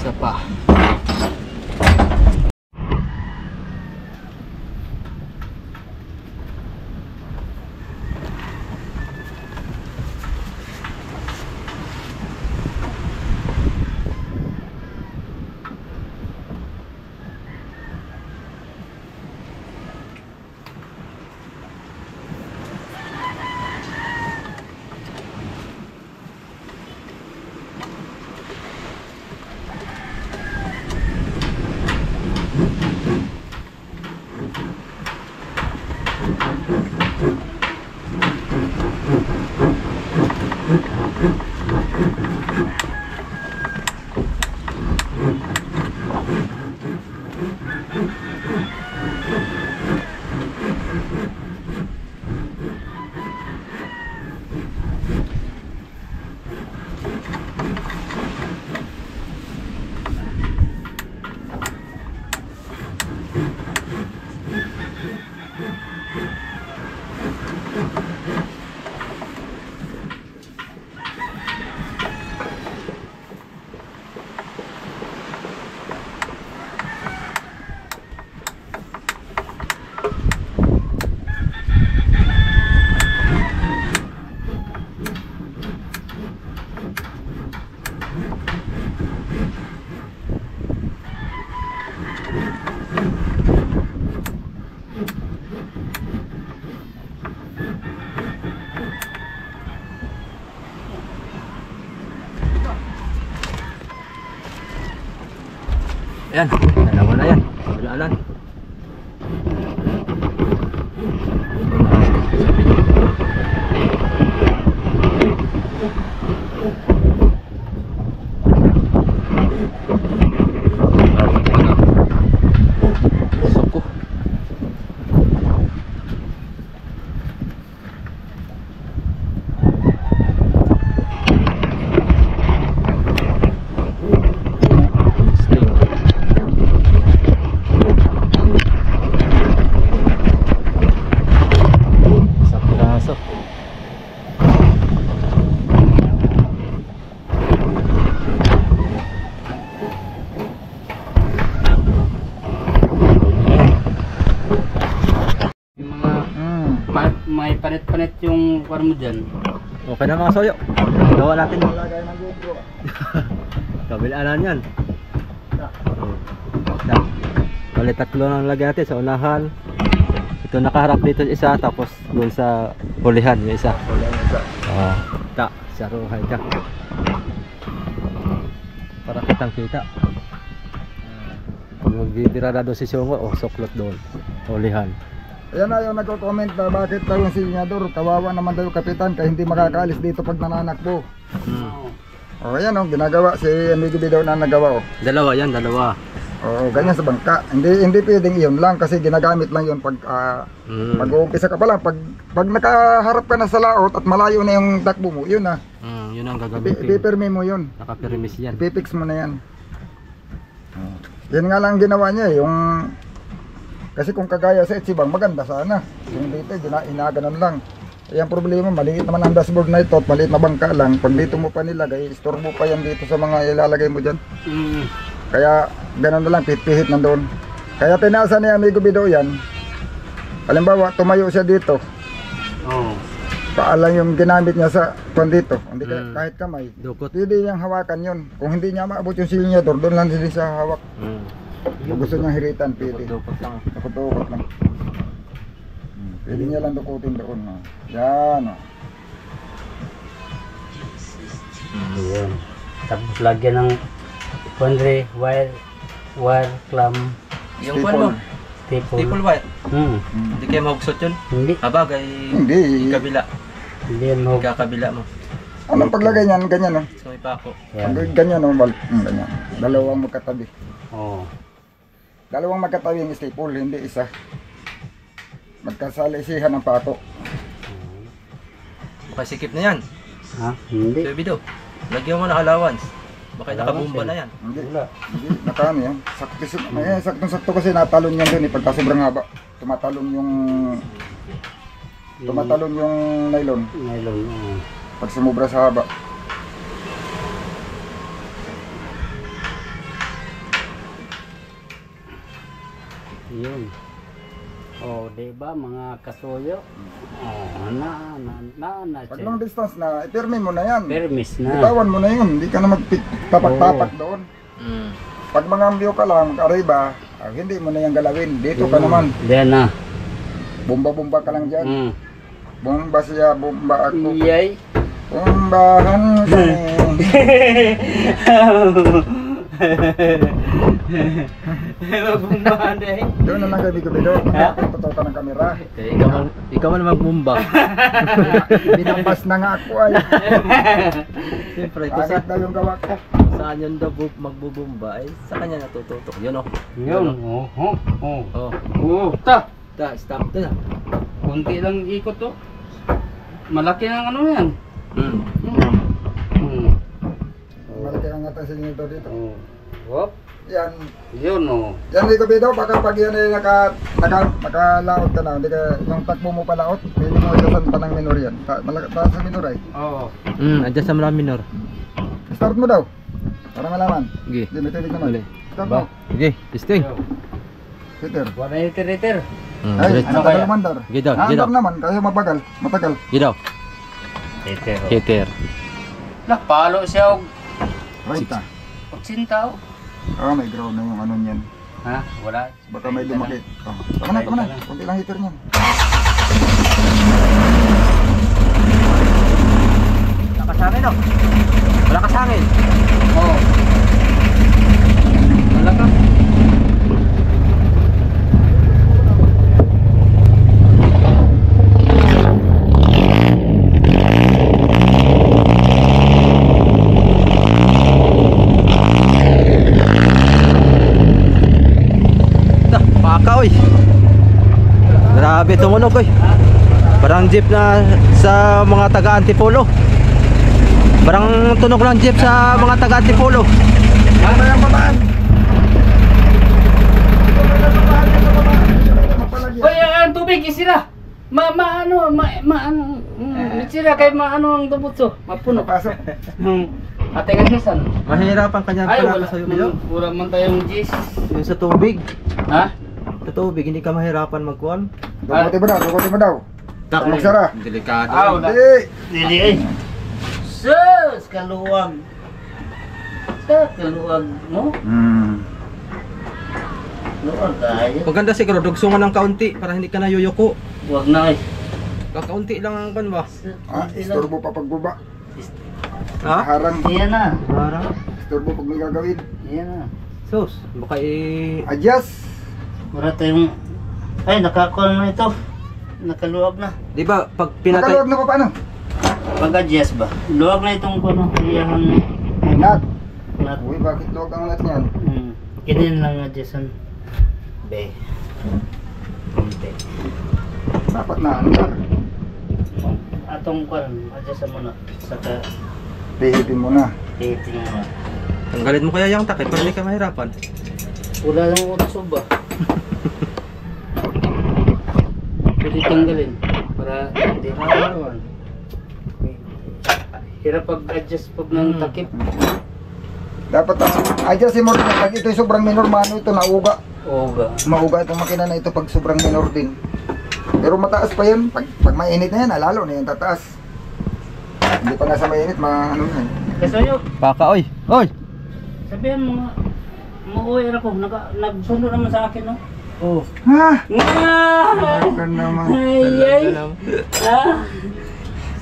Isa pa. Ayan, dalawa na yan. Bilaanan. Suko. May panit-panit yung kwan mo dyan. Okay na mga soyo. Gawa natin. Lagay ng GoPro. Kabilaan yan. Bali tatlo lang lagay natin sa unahan. Ito nakaharap dito yung isa, tapos doon sa hulihan yung isa. Ta, sa ruhay ka. Para kitang kita. Pag magdidira na doon si Sungo, suklot doon. Hulihan. Ayan na yung nagko-comment na bakit daw yung sinyador, kawawa naman daw yung kapitan kaya hindi makakaalis dito pag nananakbo. O ayan o, ginagawa si Amigo B daw na nagawa o. Dalawa yan, dalawa. Oo, ganyan sa bangka. Hindi pwedeng iyon lang kasi ginagamit lang yun pag pag-uumpisa ka pa lang. Pag nakaharap ka na sa laot at malayo na yung takbo mo, yun na. Yun ang gagamitin. Ipipirmi mo yun. Nakapirimis yan. Ipipix mo na yan. Yan nga lang ginawa niya yung... Kasi kung kagaya sa Itsibang, maganda sana. Yung dito, inaganon lang. Yung problema, maliit naman ang dashboard na ito at maliit na bangka lang. Pag dito mo pa nilagay, istorbo pa yan dito sa mga ilalagay mo dyan. Kaya gano'n na lang, pihit nandoon. Kaya tinaasa ni Amigo Bido yan. Halimbawa, tumayo siya dito. Paalang yung ginamit niya sa kwan dito. Hindi kahit kamay. Dukot. Pwede niyang hawakan yun. Kung hindi niya maabot yung silyador, doon lang din siya hawak. Kung gusto niyang hiritan, pwede. Dukot lang. Dukot lang. Pwede niya lang dukutin doon. Yan. Ayan. Tapos lagyan ng pondre, wire clamp, Yung kwan mo, staple. staple wire. Hindi kayo mahugsot yun? Hindi. Habagay, Hindi. kabila. Hindi yan mo. Kakabila mo. Anong paglagay niyan? Ganyan, no? So may pako. Ganyan, no? Ganyan. Dalawang magkatabi. Oo. Dalawang magkatabi yung staple, hindi isa. Magkasalisihan ng pato. Makasikip na yan. Ha? Hindi. So Bido, lagyan mo na allowance. Baka nakabumba na yan. Hindi. Hindi. Nakaano yan. Saktong-sakto kasi natalon yan dun eh. Pagka sobrang haba. Tumatalon yung nylon. Nylon. Pag sumubra sa haba. Yun. Oh, di ba mga kasuyo? Oh, Pag long distance na, ipirmi mo na yan. permis na. Bitawan mo na yun. Hindi ka na magtapak-tapak doon. Pag mga ambyo ka lang, arriba, hindi mo na yan galawin. Dito ka naman. Diyan na. Bomba-bomba ka lang dyan. Bomba siya, bomba ako. Iyay. Bombahan kami. Magbumbahan dahil. Doon na lang kay Bigo Bido. Magpapatuto ng kamera. Ikaw man magbumba. Binampas na nga ako ay. Siyempre, kung Agad na yung gawa ko. saan yun daw magbubumba, ay sa kanya natututok. Yun o. Yun. Ta. Stop na. Kunti lang ikot to. Malaki ang ano yan. Malaki ang atang sinito dito. Wop. Yan. Yun o. Yan Bigo Bido. Baka pag yan ay nakalaot ka na. Hindi ka, yung takbo mo palaot. Pwede mo isasan pa ng minor yan. Taas sa minor ay. Oo. Adjust sa mga minor. Start mo daw. Para malaman. Sige. Hindi, may tinig naman. Uli. Start mo. Sige, testing. Peter. Wala yung tiriter. Ay, Ano matagal kaya? mandar. Sige daw, sige daw. Andar naman, kasi matagal. Sige daw. Tiriter. Hitter. Palo siya og Right na. 80 tao. May ground na yung ano niyan. Ha? Wala. Baka may lumaki. Tama na. Kunti lang heater niyan. Malakas hangin o. Malakas hangin. Oo. Malakas. Grabe tumunog oy. Parang jeep na sa mga taga Antipolo. Parang tunog ng jeep sa mga taga Antipolo. Ano yung pamaan? Hoy, ang tubig isira. Ano, isira kay ano ang tubutso. Mapuno. Pasok. Ate kasisan. Mahirapan kanya Ay, pala wala sa iyo. wala man tayong gis. Yung sa tubig. Ha? Sa tubig hindi ka mahirapan magkuhan. Dukutin mo daw, dukutin mo daw. Tak Magsara. Delikado. Wala. Hindi. Dili eh. Sus, kaluwag. Kaluwag mo? Luwag kaya. Maganda siguro dugsungan ng kaunti para hindi ka na yuyuko. Huwag na eh. Kakaunti lang ang ban ba? Istorbo pa pagbaba. Ha? Harang. Iyan na. Parang Istorbo pag may gagawin. Iyan na. sus, baka Adjust. Wala tayong... Ay, nakakuha na ito. Nakaluwag na. di ba pag pinatay Nakaluwag na pa paano? Pag-adjust ba? Luwag na itong kuno. Iyahan. Nat. Nat. Uy, bakit luwag ang nat niyan? Kinin lang adjustan. Be. Konti. Dapat na ano na. Atong kuwan, adjustan mo na. Saka Pihipin mo na. titing mo na. tanggalin mo kaya yung takip para hindi ka mahirapan. Wala lang utso ba? Pwede tanggalin para hindi makawan. Hirap pag-adjust pag ng takip. Dapat adjust mo rin. Pag ito sobrang minor, mano ito nauga. Oo ba? Mauga itong makina na ito pag sobrang minor din. Pero mataas pa yun. Pag mainit na yan, lalo na yan tataas. Hindi pa nasa mainit, ano yan. Kasi yun, Baka oy. Oy. sabihan mo nga, mauwi ako, nagsundo naman sa akin, no? Oo. Ha? Ah! Huwag naman. Ay, ay! Ah!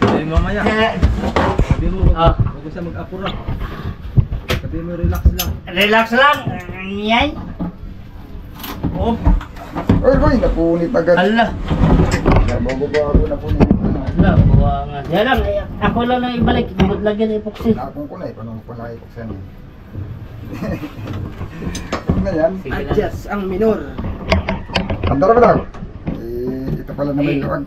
Sabi mo mamaya. Sabi mo Ah. wag siya mag-apura. Sabi mo relax lang. Relax lang! Yay! Oh! Uy, boy, napunit agad. Ala! Nabago na punit. Ala, buwa nga. Yan lang, ako lang na ibalik. Lagyan ng epoxy. Nakapong ko na eh, paano ko na ipuksan eh. Huwag na yan. Sige lang. Adjust ang minor. Andara ba daw? Ito pala naman yung luwag.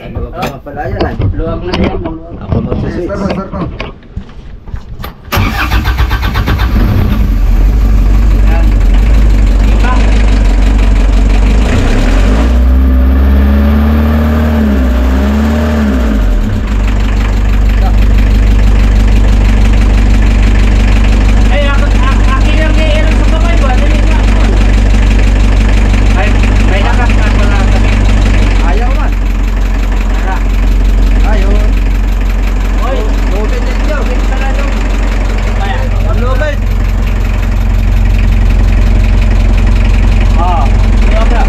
Ano ba pala yan ay? Luwag na yan, luwag. Ako mag-switch. Start mo. Yan. Iba. Ay, akin lang kay Aaron sa kamay ba? Dali nga ako. May nakastan ko lang kami. Ayaw man. Tara. Ayun. Oy, Open din niyo. tara dong. Kaya. Open. Ah, iya bro.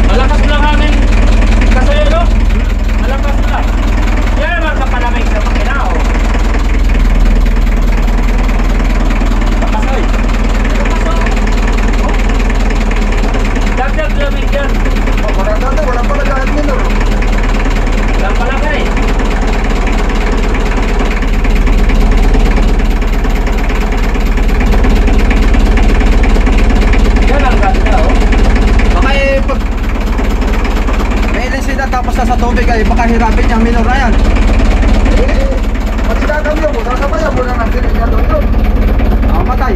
Malakas lang hangin kasayo, no? Malakas lang. Yan naman kapalamig sa makina, oh. Lakas, oy. Lakas, oh. Dagdag lamig yan. Maganda, wala pala lahat minor. Lang palagay. Yan ang ganda, oh. Baka pag may sila tapos sa tubig ay baka hirapin niyang minor na yan. Pag ikakambyo mo, sasabayan mo na ng sininyado yun. Matay.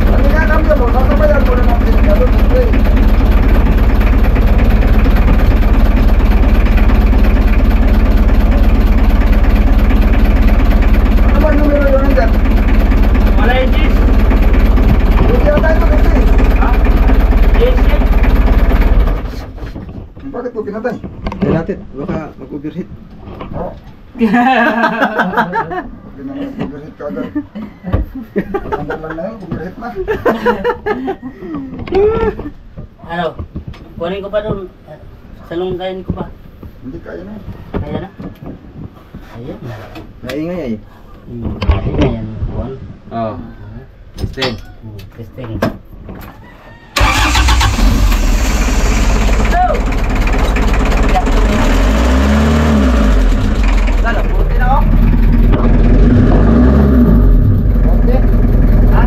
Pag ikakambyo mo, sasabayan mo na ng sininyado yun. Ano ba yung numero yun nandyan? Wala yung G's. Hindi yata ito kasi. Ha? Yes, yes. Bakit mo pinatay? Hindi natin. Baka mag-overheat. Oo. Hindi naman mag-overheat ka agad. Pagkandar lang na yun, mag-overheat na. Ano? Kunin ko pa doon. Salunggayin ko pa. Hindi kaya na. Kaya na? Ayan na. Naingay ay. Ayan. Kuhan. Oo. Testing. Testing. Lalo, puti na ako. Okay. Ha?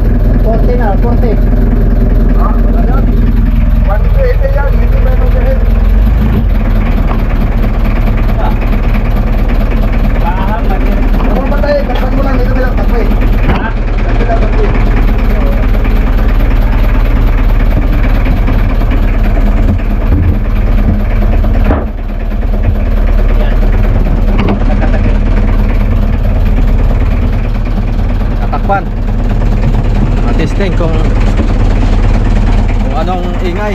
anong ingay.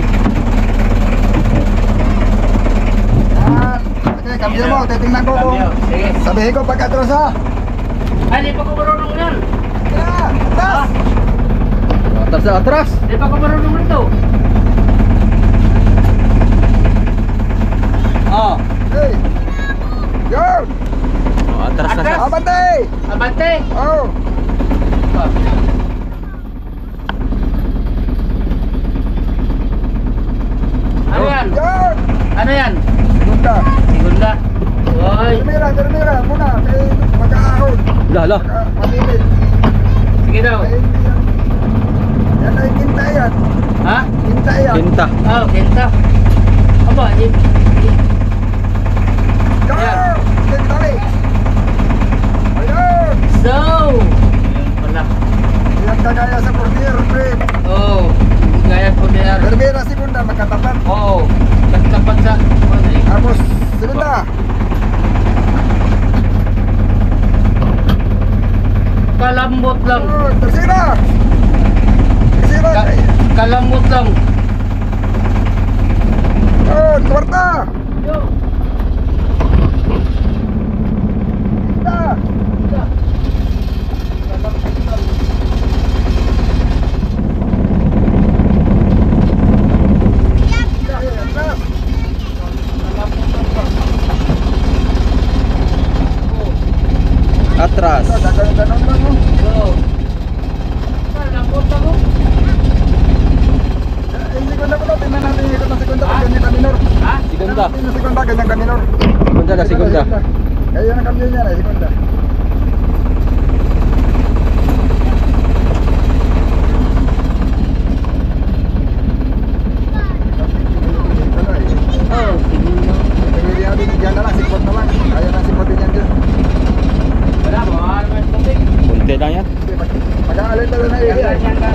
Yan. Okay, cambio mo. Titingnan ko kung Cambio. Sige. sabihin ko pagkatros ha. Ay, di pa ko marunong yan. Yan. Tas. Atras na atras. Di pa ko marunong nito. Oh, Hey. Yun. Oh, atras na siya. Abante. abante. Oh. Ano yan? Yun. Ano yan? Segunda. Segunda. Oy. Termira muna. Kaya magkaahon. Lala. Malilit. Sige daw. Ay, yan ay kinta yan. Ha? Kinta yan. Pinta. Oh, kenta. Aba, Go! Yan. Kinta rin. Ayun. So. Ayun pala. Yan kagaya sa portier, Fred. Oh, gaya po niya. Termira segunda magkatapat. Oo. Nagtapat sa. Ano eh? Tapos segunda. Kalambot lang. Oh, tercera. Tercera. Kalambot lang. Oh, cuarta. Yo. Quinta. Kalambot lang. Ay, atrás. Kalambot lang ba? Atras. Gagawin-ganon lang, no? Yo. Kalambot lang oh. Yung segunda ko na, tingnan natin yung ikot ng segunda pag ganyan ka minor. Ha? Segunda. Tingnan yung segunda, ganyan ka minor. Segunda na segunda. Kaya yan ang cambio niya na, segunda. Oh, Yan na lang, sipot na lang. Kaya na sipotin yan dyan. wala mo. Ano mas putik? Kunti lang yan. Mag-aalit na na Yan area. lang, yan lang.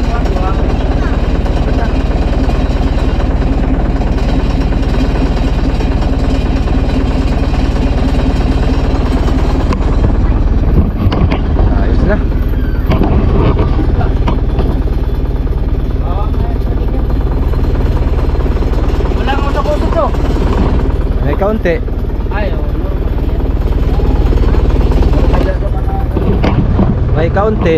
Ayos na. Wala akong usok-usok to. May kaunti. Ay, oh, normal yan. May kaunti.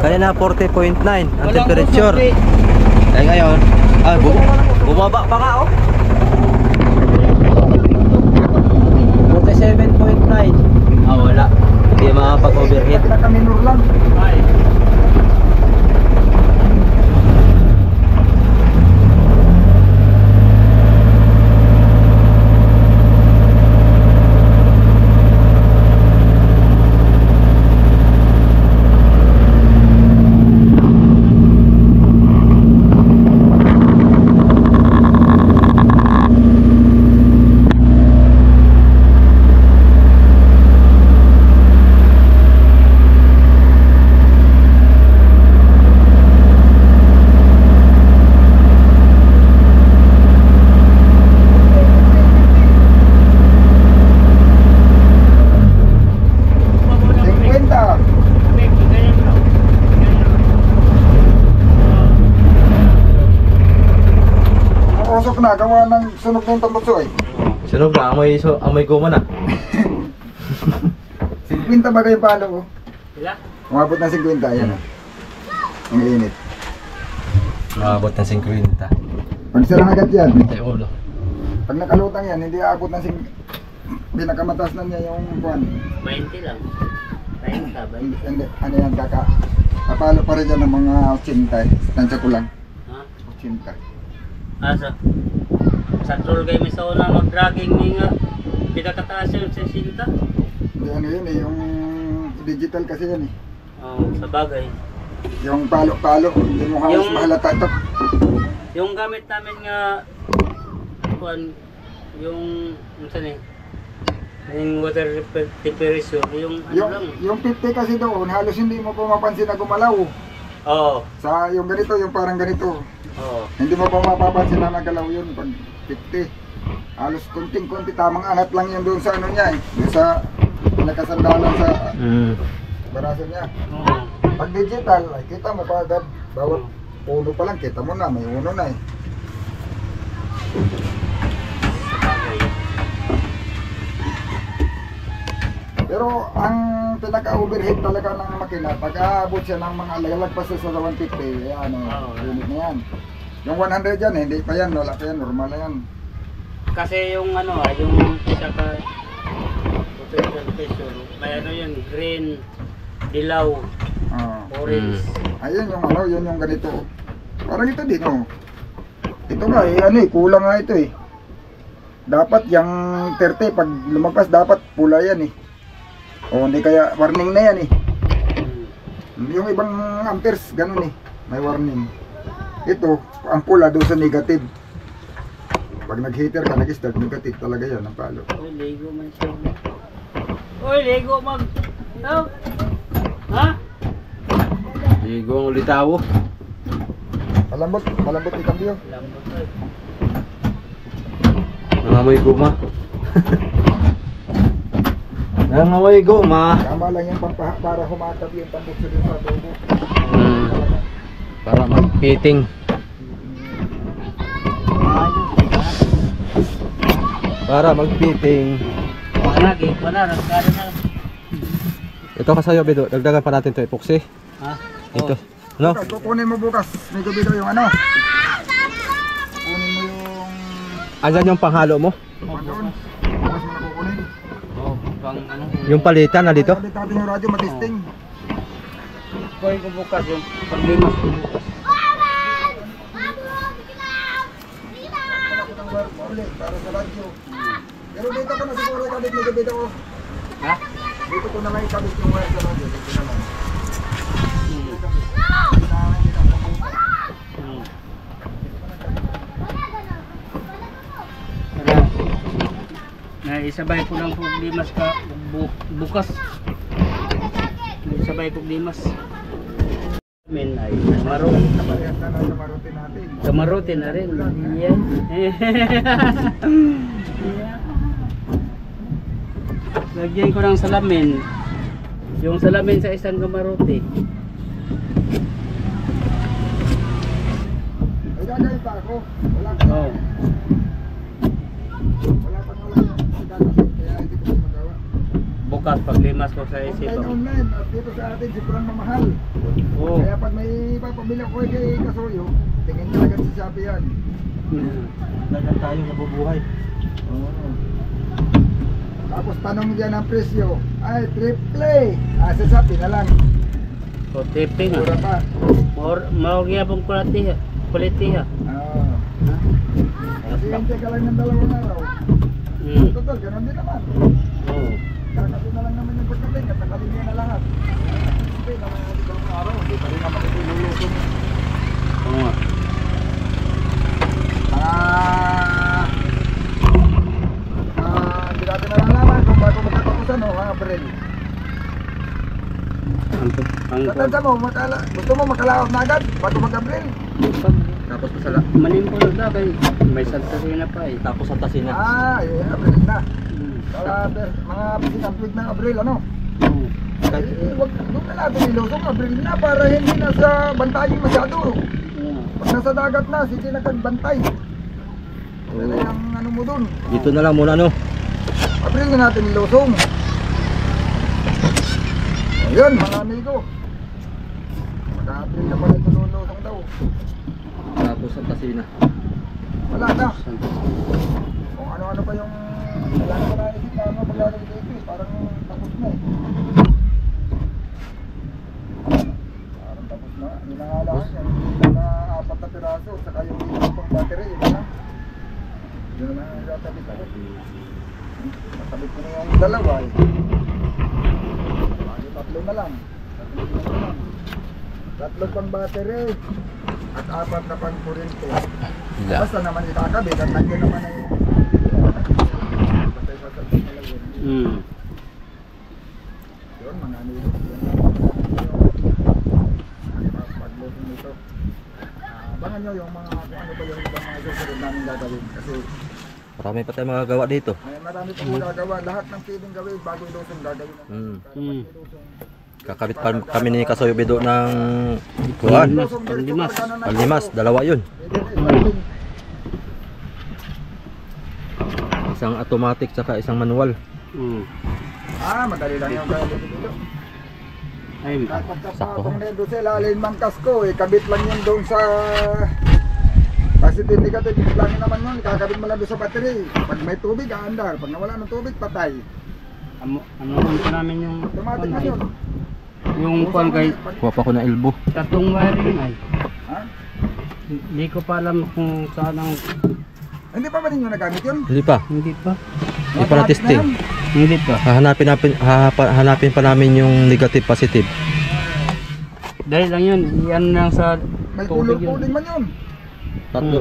Kaya na 40.9 ang Walang temperature. usok, eh. Eh ngayon, bumaba pa nga oh. 47.9. Ah, wala. Hindi makapag-overheat. Naka-minor lang. Ay. na, gawa ng sunog na yung tambutso eh. Sunog na, amoy goma na. 50 ba kayo palo ko? Sila? Umabot na 50, yan ah. Ang init. Umabot ng 50. Pag sila agad yan, Ay, ulo. pag nakalutang yan, hindi aabot ng pinakamataas na niya yung buwan. 20 lang. 30 ba? Hindi, ano yan, kapalo pa rin yan ng mga 80 eh. Tansya ko lang. Ha? 80. Asa? Sa troll kayo may sa una mag-dragging ni nga. Pinakataas yun sa sinta. Hindi, ano yun eh, yung digital kasi yan eh. Oh, sa bagay. Yung palo-palo, hindi mo halos Yung- mahalata ito. Yung gamit namin nga kuan yung saan eh Yung water temperature, yung ano lang. Yung 50 kasi doon, halos hindi mo pumapansin na gumalaw. Oo. Sa yung ganito, yung parang ganito. Oo. Hindi mo pa mapapansin na nagalaw yun pag 50. Halos kunting-kunti, tamang angat lang yun doon sa ano niya eh. Doon sa pinakasandalan sa baraso niya. Oo. Pag digital, ay kita mo pa agad. Bawat puno pa lang, kita mo na, may uno na eh. Pero ang pinaka-overhead talaga ng makina, pag aabot siya ng mga lalagpas sa 150, ano, unit na yan. Yung 100 yan, hindi pa yan, wala pa yan, normal na yan. Kasi yung ano, yung pinaka water temperature, may ano yun, green, dilaw, orange. Ayun yung ano, yun yung ganito. Parang ito din, oh. Ito nga, ano eh, kulang nga ito eh. Dapat yung 30, pag lumagpas, dapat pula yan eh. O hindi kaya warning na yan eh. Yung ibang amperes ganun eh, may warning. Ito, ang pula doon sa negative. Pag nag-heater ka, nag-start, negative talaga yan ang palo. Uy, Lego man siya. Uy, Lego mag... Oh. Ha? Ligo ang litawo. Malambot yung kambyo. Lambot ay. Nangamoy guma. Nangamoy guma. Tama lang yan para humakap yung tambukso din sa tubo. Para mag-fitting. Para mag-fitting. Wala, nagkano na. Ito kasayo, Bido. Dagdagan pa natin ito epoxy. Ha? Ito. Ano? Bukas, kukunin mo bukas. May gabi daw yung ano. Kunin mo yung... Andyan yung panghalo mo? Doon. Bukas mo na kukunin. Oh, pang ano. Yung palitan na dito? Sabi natin yung radyo matesting. Kuhay ko bukas yung paglimas ko bukas. Para sa radyo. Pero dito ko na siguro kabit may gabi daw. Ha? Dito ko na may kabit yung wire sa radyo. Dito na lang. Isabay ko lang problema ka bukas. Isabay problema. Men ay maroon. Parehas na lang sa marutin natin. Kamarote na rin. Yan. Lagyan ko ng salamin. Yung salamin sa isang kamarote. Ay gagawin pa ako. Wala pa. Oh. Wala pa yung gagawin. Kaya hindi ko magawa. Bukas paglimas ko sa isip. Online. At dito sa atin sobrang mamahal. Oh. Kaya pag may papabili ko kay Kasuyo, tingin ka agad sa Shopee yan. Dagan tayo nabubuhay. Oo. Tapos tanong dyan ang presyo. Ay, triple. Sa Shopee na lang. O tipping Mura pa. Maugyabong kulati ha. Oo. Kasi hintay ka lang ng 2 araw. Total, ganun din naman. Oh. Kakati na lang naman yung pagkating. Katakalin niya na lahat. Hindi naman yung 2 araw. Hindi pa rin naman ito ilulusong. Oo nga. Hindi natin nalalaman kung bago magkatapusan o mga Abril. Tatanda mo, gusto mo makalaot na agad bago mag-Abril? Tapos masala. Manimpulog na kay may Santa Rina pa eh. Tapos sa tasina. Abril na. Mga pinagwig ng Abril, ano? Huwag na natin ilusong Abril na para hindi na sa bantayin masyado. Pag nasa dagat na, sige na kagbantay. Dala yung ano mo dun. Dito na lang muna, no? Abril na natin ilusong. Ayun, mga amigo. Mag-Abril na pala ito lulusong daw. Tapos sa tasina. Wala na. Kung ano-ano pa yung wala na pala isip na ano maglalagay dito eh. Parang tapos na eh. Parang tapos na. Hindi na nga lang yan. Hindi na 4 na piraso. Saka yung pang battery. Iba na. Hindi na lang natabit ako. Natabit ko na yung 2 eh. Tatlo na lang. 3 pang battery. At 4 na pang kurente. Basta naman ikakabit at nandiyan naman ay Yun, mga nilo. Pag-loading nito. Abangan nyo yung mga kung ano ba yung ibang mga susunod namin gagawin. Kasi Marami pa tayong magagawa dito. marami pang magagawa. Lahat ng pwedeng gawin bago ilusong gagawin natin. Kakabit pa kami ni Kasoyo Bido ng kuhan. Panlimas, dalawa yun. Isang automatic saka isang manual. Madali lang yung kaya dito. Ay, Sakto. Kung nendo sa ilalim ng kasko, kabit lang yun doon sa positive negative, lang naman yun, kakabit mo lang doon sa battery. Pag may tubig, aandar. Pag nawala ng tubig, patay. ano naman pa namin yung Automatic na yun. yung kuan kay Kuha pa ko na elbow. tatlong wiring ay. Ha? Hindi ko pa alam kung saan ang Hindi pa ba ninyo nagamit yun? Hindi pa. hindi pa. Hindi pa na testing. Hindi pa. Hanapin pa namin yung negative positive. Dahil lang yun, yan lang sa May tubig kulor-kuling yun. man yun.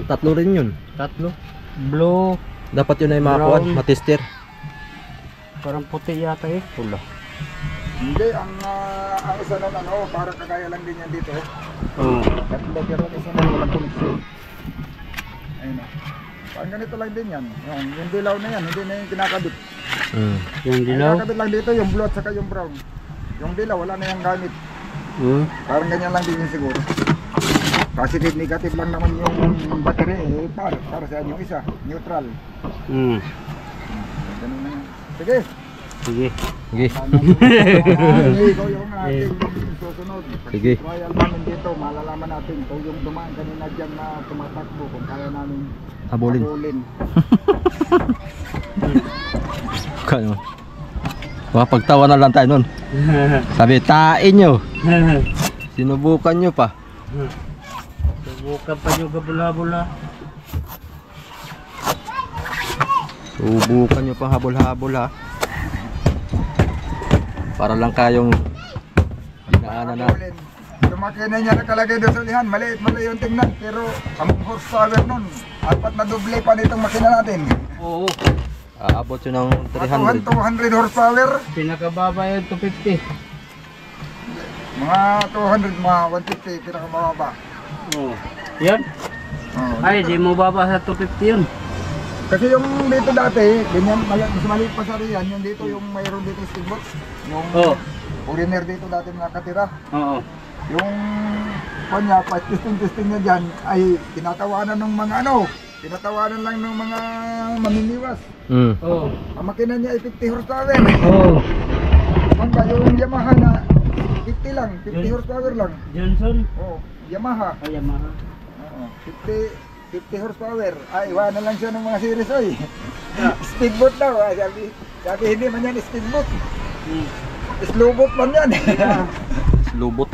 Tatlo rin yun. Tatlo. Blue, Dapat yun ay makakuha, Brown. matester. parang puti yata eh. Pula. Hindi, ang isa nun, para kagaya lang din yan dito. Oo. Tatlo, pero isa nun, walang koneksyon. Ayun o. Parang ganito lang din yan. Yung dilaw na yan, hindi na yung kinakabit. Yung Ang dilaw. kinakabit lang dito, yung blue at saka yung brown. Yung dilaw, wala na yung gamit. Parang ganyan lang din yun siguro. Positive, negative lang naman yung battery. Para saan yung isa? Neutral. Ganun na yan. Sige. Sige. Sige. Ikaw yung ating susunod. Sige. Trial namin dito, malalaman natin kung yung dumaan kanina dyan na tumatakbo, kung kaya namin Habulin. habulin. Kano? Pagtawa na lang tayo nun. Sabi, tain nyo. Sinubukan nyo pa. Subukan pa yung gabula-bula. Subukan nyo pa habol-habol ha. Para lang kayong inaanan na. Habulin. Lumaki na niya nakalagay doon sa ulihan. Maliit yung tingnan, pero ang horsepower nun, apat na doble pa nitong makina natin. Oo. Aabot yun ng 300. 200 horsepower. Pinakababa yun 250. Mga 200, mga 150, pinakamababa. Oo. Yan. Oh. Ay, di mo baba sa 250 yun. Kasi yung dito dati, ganyan, mas maliit pa sa riyan, yung dito, yung mayroon dito steamboat, yung Oo. foreigner dito dati nakatira. Oo. Yung kanya, testing niya dyan, ay tinatawanan ng mga tinatawanan lang ng mga maminiwas. Oo. Ang makina niya ay 50 horsepower. Oo. Hanggang yung Yamaha na 50 lang, 50 horsepower lang. Johnson. Oh, Yamaha. Ay, Yamaha. Oo, 50 horsepower. Ay, iwanan lang siya ng mga series, oy. Speedboat daw. Ay, sabi hindi man yan speedboat. Slow boat man yan. Lubot.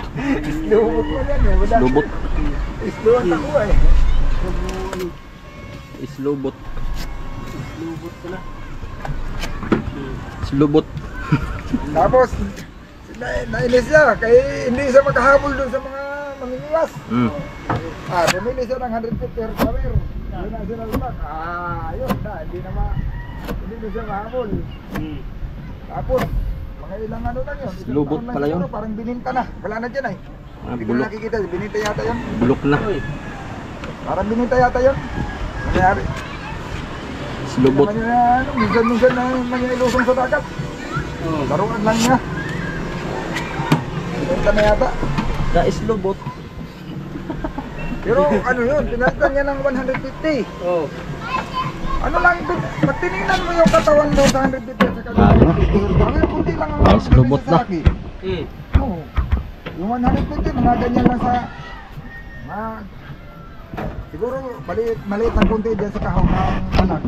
Slow boat man yan. Wala. Lubot. Slow at ako eh. Islubot. Lubot ko na. Islubot. Tapos, nainis siya. Kaya hindi siya makahabol doon sa mga maminiwas. Bumili siya ng 150 horsepower. Yun ang sinalubak. Yun na. Hindi na siya mahabol. Tapos, mga ilang lang yun. Isang Lubot taon lang pala yun. siguro, parang bininta na. Wala na dyan ay. Hindi ko Bulok. na nakikita. Bininta yata yun. Bulok na. Parang bininta yata yun. Nangyari. Islubot. Naman yun, minsan na nangyailusong sa dagat. Laruan lang niya. Bininta na yata. Na islubot. Pero ano yun, pinalitan niya ng 150. Oo. Ano lang, pag tinignan mo yung katawan mo sa 150 sa Ano? kanila, kunti lang ang Nice, lubot na. lalaki. Oo. Yung 150, mga ganyan lang sa siguro maliit ng kunti dyan sa kahon ng anak.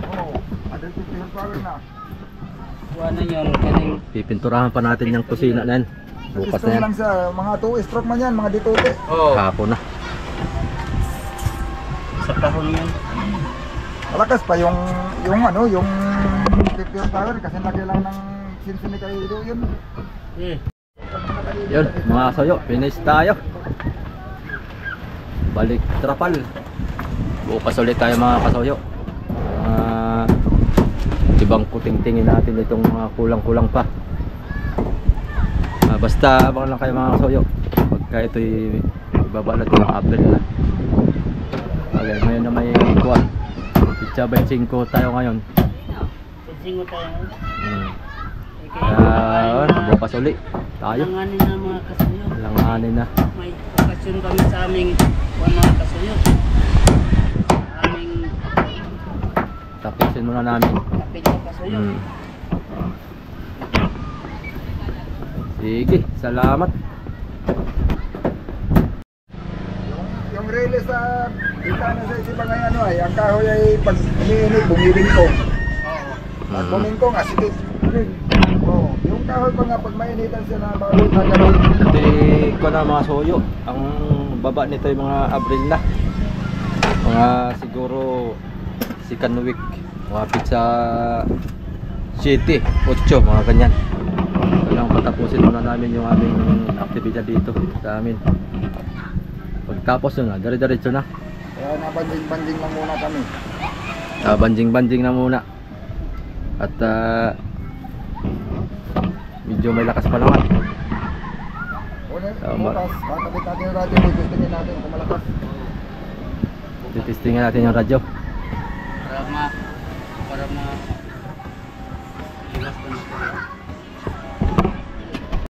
Oo, 150 horsepower na. Ano yun? Kaning Pipinturahan pa natin yung kusina na yan. Bukas na Stroke yan. lang sa mga 2-stroke man yan, mga ditute. Oo. Hapon na. Sa kahon yun. Malakas pa yung 50 horsepower kasi nakilang ng sinsin ni Kairo yun. Yun, mga kasoyo, finish tayo. Balik trapal. Bukas ulit tayo mga kasoyo. ibang kuting-tingin natin itong mga kulang-kulang pa. Basta abang lang kayo mga kasuyo pagka ito'y ibaba natin yung April na. Okay, ngayon na may kuwan, pizza 25 tayo ngayon. Singo tayo. Bukas uli tayo. Langanin na mga kasuyo. Langanin na. May okasyon kami sa aming mga kasuyo. Aming Tapusin muna namin. kapit na kasuyo. Sige, salamat. Yung release sa bintana sa isipang ano ay, ang kahoy ay pag umiinit, bumibingkong. Pag bumingkong, asikip. Oo, yung kahoy pa nga pag mainitan siya na bawal na gano'n. Ito ko na mga soyo. Ang baba nito yung mga Abril na. Mga siguro second week. Mga pizza 7, 8, mga ganyan. Kailangan patapusin muna namin yung aming aktibidad dito sa amin. Pagtapos yun na, dire-diretso na. Kaya nabanjing-banjing lang muna kami. Banjing-banjing na muna. At medyo may lakas pa naman. Bukas, kakabit natin yung radyo, titistingin natin kung malakas. Titistingin natin yung radyo. Para